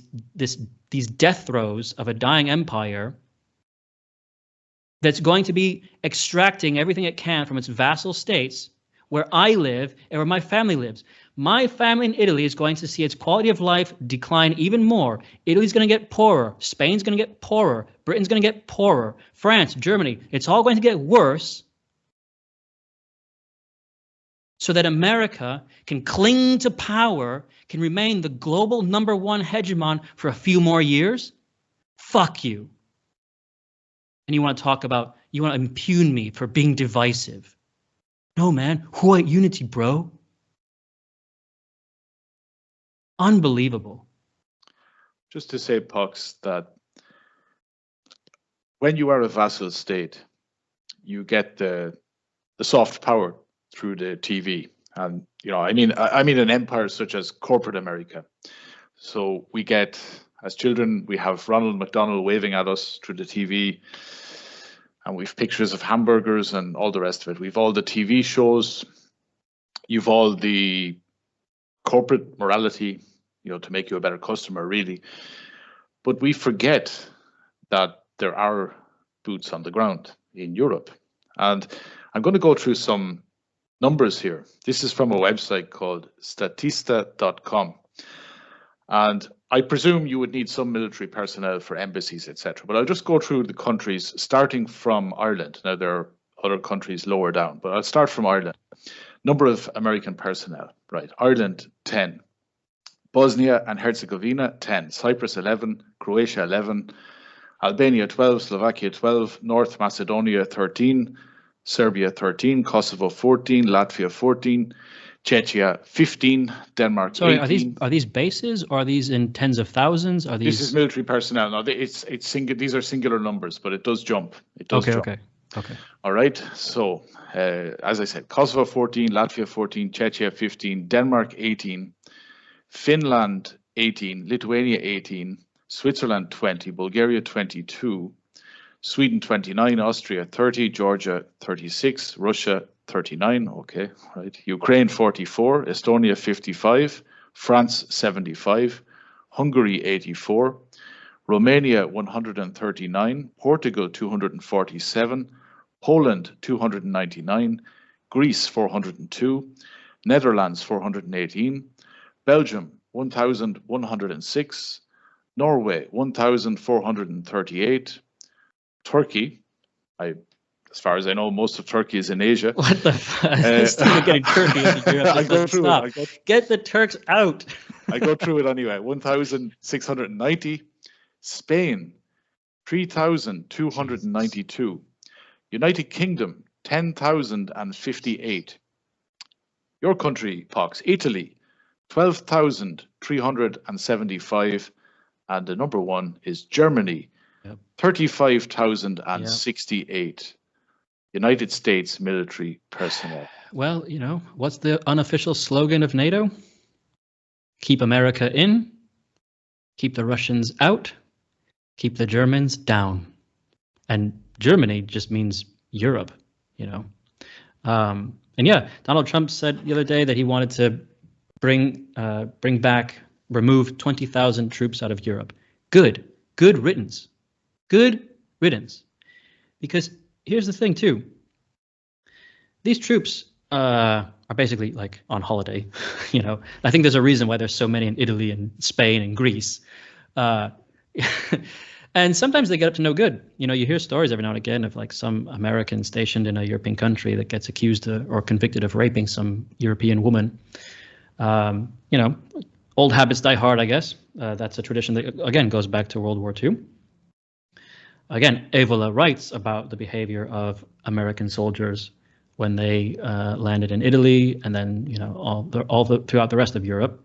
death throes of a dying empire that's going to be extracting everything it can from its vassal states where I live and where my family lives. My family in Italy is going to see its quality of life decline even more. Italy's going to get poorer. Spain's going to get poorer. Britain's going to get poorer. France, Germany, it's all going to get worse so that America can cling to power, can remain the global #1 hegemon for a few more years? Fuck you. And you want to impugn me for being divisive. No, man, white unity, bro. Unbelievable. Just to say, POX, that when you are a vassal state, you get the soft power through the TV. And, I mean an empire such as corporate America. So we get, as children, we have Ronald McDonald waving at us through the TV, and we've pictures of hamburgers and all the rest of it. We've all the TV shows, you've all the corporate morality, to make you a better customer, really. But we forget that there are boots on the ground in Europe. And I'm going to go through some numbers here. This is from a website called statista.com. And I presume you would need some military personnel for embassies, etc. But I'll just go through the countries, starting from Ireland. Now, there are other countries lower down, but I'll start from Ireland. Number of American personnel, right? Ireland, 10. Bosnia and Herzegovina, 10. Cyprus, 11. Croatia, 11. Albania, 12. Slovakia, 12. North Macedonia, 13. Serbia, 13. Kosovo, 14. Latvia, 14. Czechia, 15. Denmark, Sorry, 18. are these bases, or are these in tens of thousands? Are these? This is military personnel. No, these are singular numbers, but it does jump. It does jump. Okay. All right. So, as I said, Kosovo 14, Latvia 14, Czechia 15, Denmark 18, Finland 18, Lithuania 18, Switzerland 20, Bulgaria 22, Sweden 29, Austria 30, Georgia 36, Russia 39. Okay, right. Ukraine 44, Estonia 55, France 75, Hungary 84, Romania 139, Portugal 247, Poland 299, Greece 402, Netherlands 418, Belgium 1,106, Norway 1,438, Turkey, as far as I know, most of Turkey is in Asia. What the fuck? Still getting Turkey into Europe. I go through it. Get the Turks out. I go through it anyway. 1,690. Spain, 3,292. United Kingdom, 10,058. Your country, POX, Italy, 12,375. And the number one is Germany, 35,068. United States military personnel. Well, what's the unofficial slogan of NATO? Keep America in, keep the Russians out, keep the Germans down. And Germany just means Europe, And yeah, Donald Trump said the other day that he wanted to remove 20,000 troops out of Europe. Good riddance. Good riddance. Because here's the thing too. These troops are basically like on holiday, I think there's a reason why there's so many in Italy and Spain and Greece. And sometimes they get up to no good. You hear stories every now and again of like some American stationed in a European country that gets accused or convicted of raping some European woman. Old habits die hard, I guess. That's a tradition that, again, goes back to World War II. Again, Evola writes about the behavior of American soldiers when they landed in Italy, and then throughout the rest of Europe.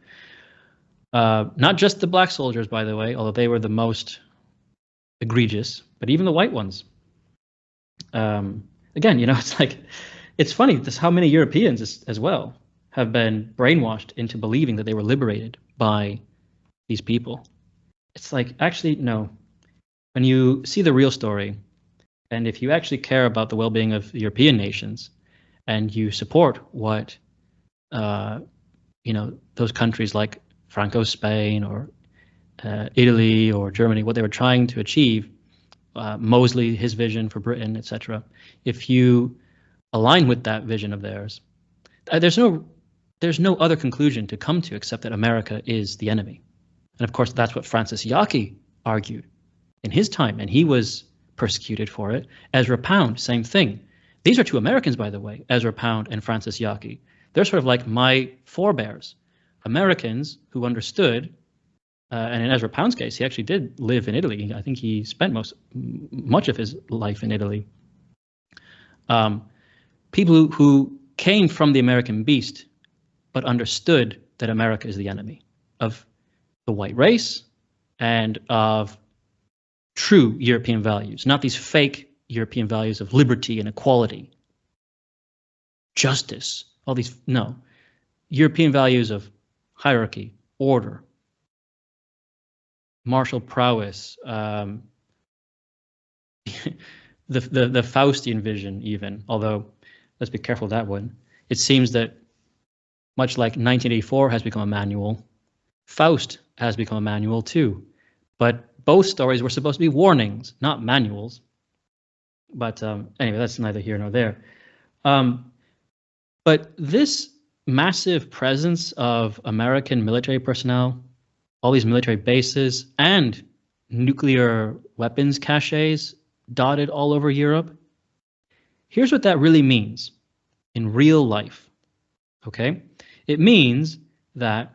Not just the black soldiers, by the way, although they were the most egregious, but even the white ones. Again, it's funny this how many Europeans as well have been brainwashed into believing that they were liberated by these people. It's like, actually, no. When you see the real story, and if you actually care about the well-being of European nations, and you support what those countries like Franco's Spain or Italy or Germany, what they were trying to achieve, Mosley, his vision for Britain, etc. If you align with that vision of theirs, there's no other conclusion to come to except that America is the enemy. And of course, that's what Francis Yockey argued in his time, and he was persecuted for it. Ezra Pound, same thing. These are two Americans, by the way, Ezra Pound and Francis Yockey. They're sort of like my forebears, Americans who understood, and in Ezra Pound's case, he actually did live in Italy. I think he spent much of his life in Italy. People who came from the American beast, but understood that America is the enemy of the white race and of true European values, not these fake European values of liberty and equality, justice, all these, no. European values of hierarchy, order, martial prowess, the Faustian vision even, although let's be careful of that one. It seems that much like 1984 has become a manual, Faust has become a manual too. But both stories were supposed to be warnings, not manuals. But anyway, that's neither here nor there. But this massive presence of American military personnel, all these military bases, and nuclear weapons caches dotted all over Europe, here's what that really means in real life, okay? It means that,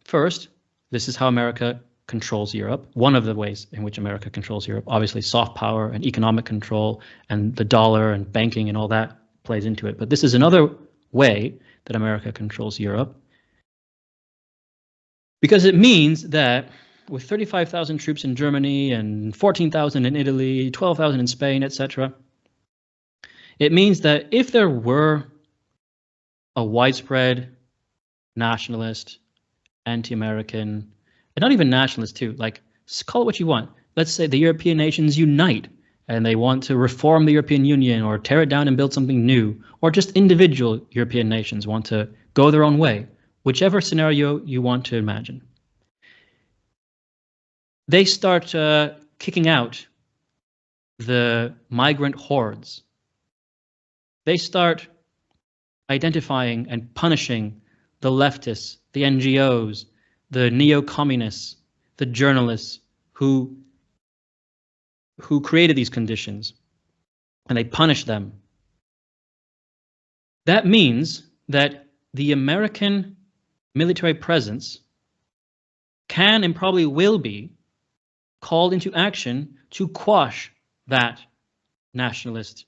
first, this is how America controls Europe. One of the ways in which America controls Europe, obviously soft power and economic control and the dollar and banking and all that plays into it. But this is another way that America controls Europe, because it means that with 35,000 troops in Germany and 14,000 in Italy, 12,000 in Spain, etc., it means that if there were a widespread nationalist, anti-American, and not even nationalist too, like call it what you want. Let's say the European nations unite and they want to reform the European Union or tear it down and build something new, or just individual European nations want to go their own way, whichever scenario you want to imagine. They start kicking out the migrant hordes. They start identifying and punishing the leftists, the NGOs, the neo-communists, the journalists who created these conditions, and they punish them. That means that the American military presence can and probably will be called into action to quash that nationalist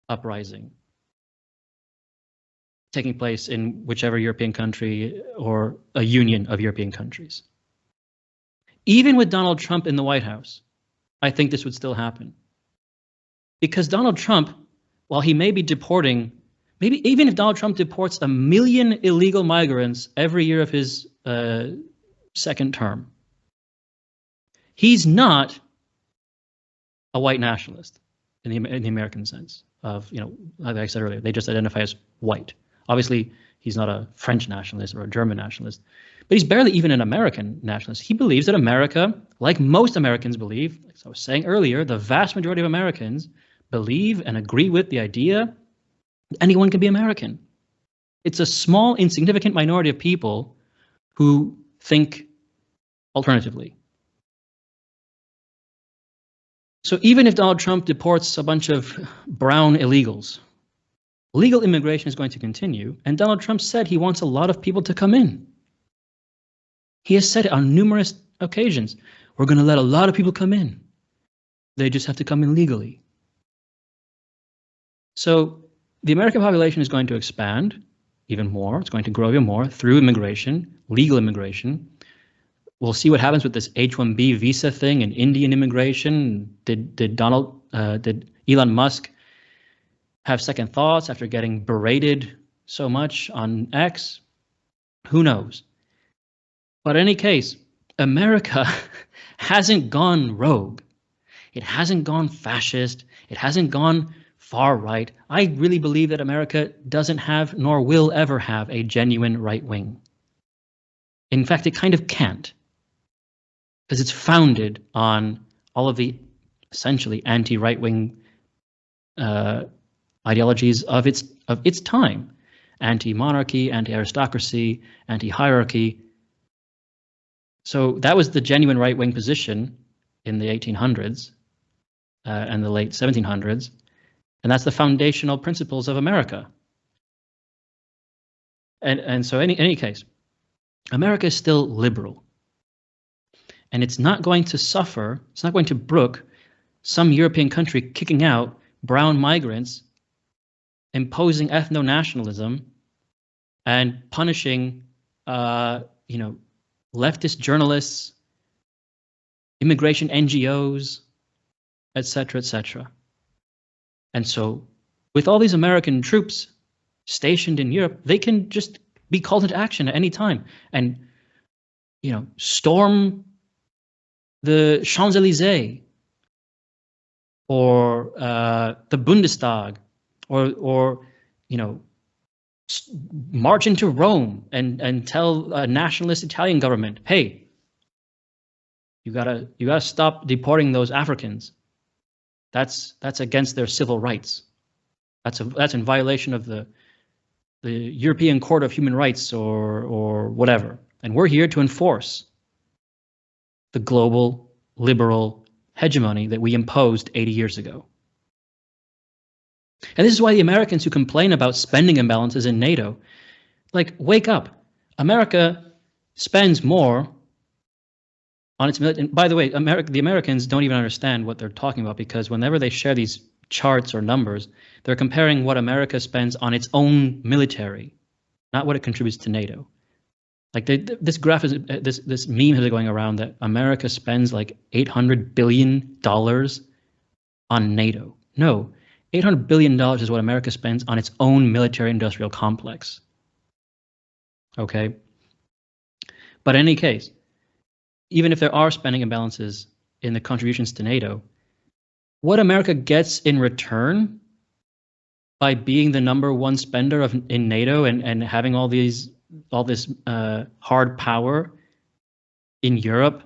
uprising taking place in whichever European country or a union of European countries. Even with Donald Trump in the White House, I think this would still happen. Because Donald Trump, while he may be deporting, maybe even if Donald Trump deports 1 million illegal migrants every year of his second term, he's not a white nationalist in the American sense of, like I said earlier, they just identify as white. Obviously, he's not a French nationalist or a German nationalist, but he's barely even an American nationalist. He believes that America, like most Americans believe, as I was saying earlier, the vast majority of Americans believe and agree with the idea that anyone can be American. It's a small, insignificant minority of people who think alternatively. So even if Donald Trump deports a bunch of brown illegals, legal immigration is going to continue, and Donald Trump said he wants a lot of people to come in. He has said it on numerous occasions. We're going to let a lot of people come in. They just have to come in legally. So the American population is going to expand even more. It's going to grow even more through immigration, legal immigration. We'll see what happens with this H-1B visa thing and Indian immigration. Did Elon Musk have second thoughts after getting berated so much on X? Who knows? But in any case, America hasn't gone rogue. It hasn't gone fascist. It hasn't gone far right. I really believe that America doesn't have nor will ever have a genuine right wing. In fact, it kind of can't, because it's founded on all of the essentially anti-right wing ideologies of its time: anti-monarchy, anti-aristocracy, anti-hierarchy. So that was the genuine right wing position in the 1800s and the late 1700s. And that's the foundational principles of America. And so in any case, America is still liberal. And it's not going to suffer, it's not going to brook some European country kicking out brown migrants, imposing ethno-nationalism, and punishing leftist journalists, immigration NGOs, etc., etc. And so with all these American troops stationed in Europe, they can just be called into action at any time and, storm the Champs-Élysées or the Bundestag or march into Rome and tell a nationalist Italian government, hey, you gotta stop deporting those Africans. That's against their civil rights. That's in violation of the European Court of Human Rights or whatever. And we're here to enforce the global liberal hegemony that we imposed 80 years ago. And this is why the Americans who complain about spending imbalances in NATO, wake up. America spends more on its military. By the way, the Americans don't even understand what they're talking about, because whenever they share these charts or numbers, they're comparing what America spends on its own military, not what it contributes to NATO. This graph is this meme has been going around that America spends like $800 billion on NATO. No, $800 billion is what America spends on its own military-industrial complex. Okay? But in any case, even if there are spending imbalances in the contributions to NATO, what America gets in return by being the #1 spender in NATO and having all this hard power in Europe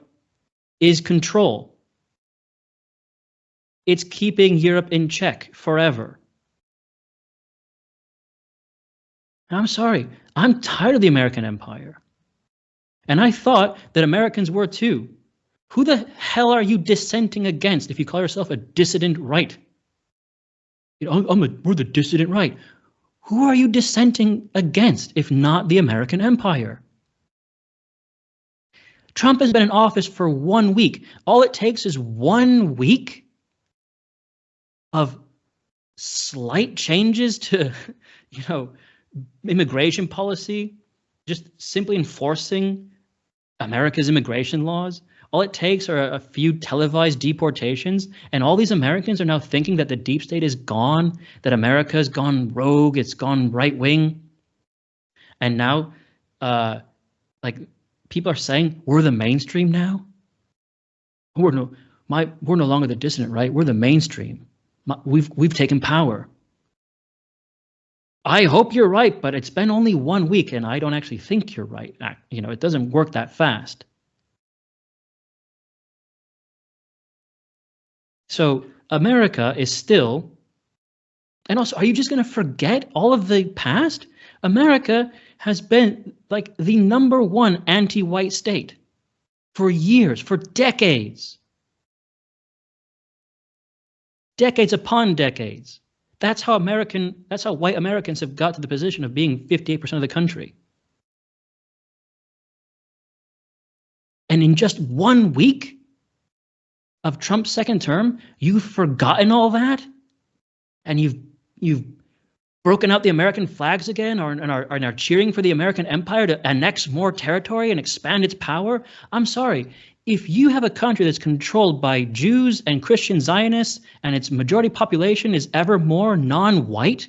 is control. It's keeping Europe in check forever. And I'm sorry, I'm tired of the American empire. And I thought that Americans were too. Who the hell are you dissenting against if you call yourself a dissident right? We're the dissident right. Who are you dissenting against if not the American empire? Trump has been in office for 1 week. All it takes is 1 week of slight changes to, immigration policy, just simply enforcing America's immigration laws. All it takes are a few televised deportations, and all these Americans are now thinking that the deep state is gone, that America has gone rogue, it's gone right wing. And now, people are saying we're the mainstream now. We're no longer the dissident right. We're the mainstream. We've taken power. I hope you're right, but it's been only 1 week, and I don't actually think you're right. It doesn't work that fast. So America is still, and also, are you just going to forget all of the past? America has been the #1 anti-white state for years, for decades. Decades upon decades. That's how white Americans have got to the position of being 58% of the country. And in just 1 week of Trump's second term, you've forgotten all that? And you've you've broken out the American flags again, and are cheering for the American empire to annex more territory and expand its power. I'm sorry. If you have a country that's controlled by Jews and Christian Zionists and its majority population is ever more non-white,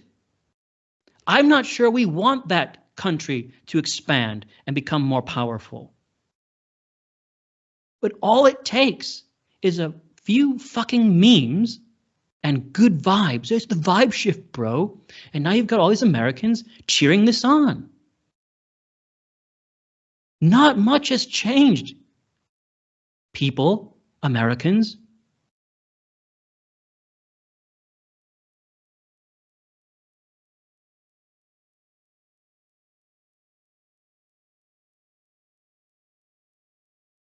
I'm not sure we want that country to expand and become more powerful. But all it takes is a few fucking memes and good vibes. There's the vibe shift, bro. And now you've got all these Americans cheering this on. Not much has changed. People, Americans,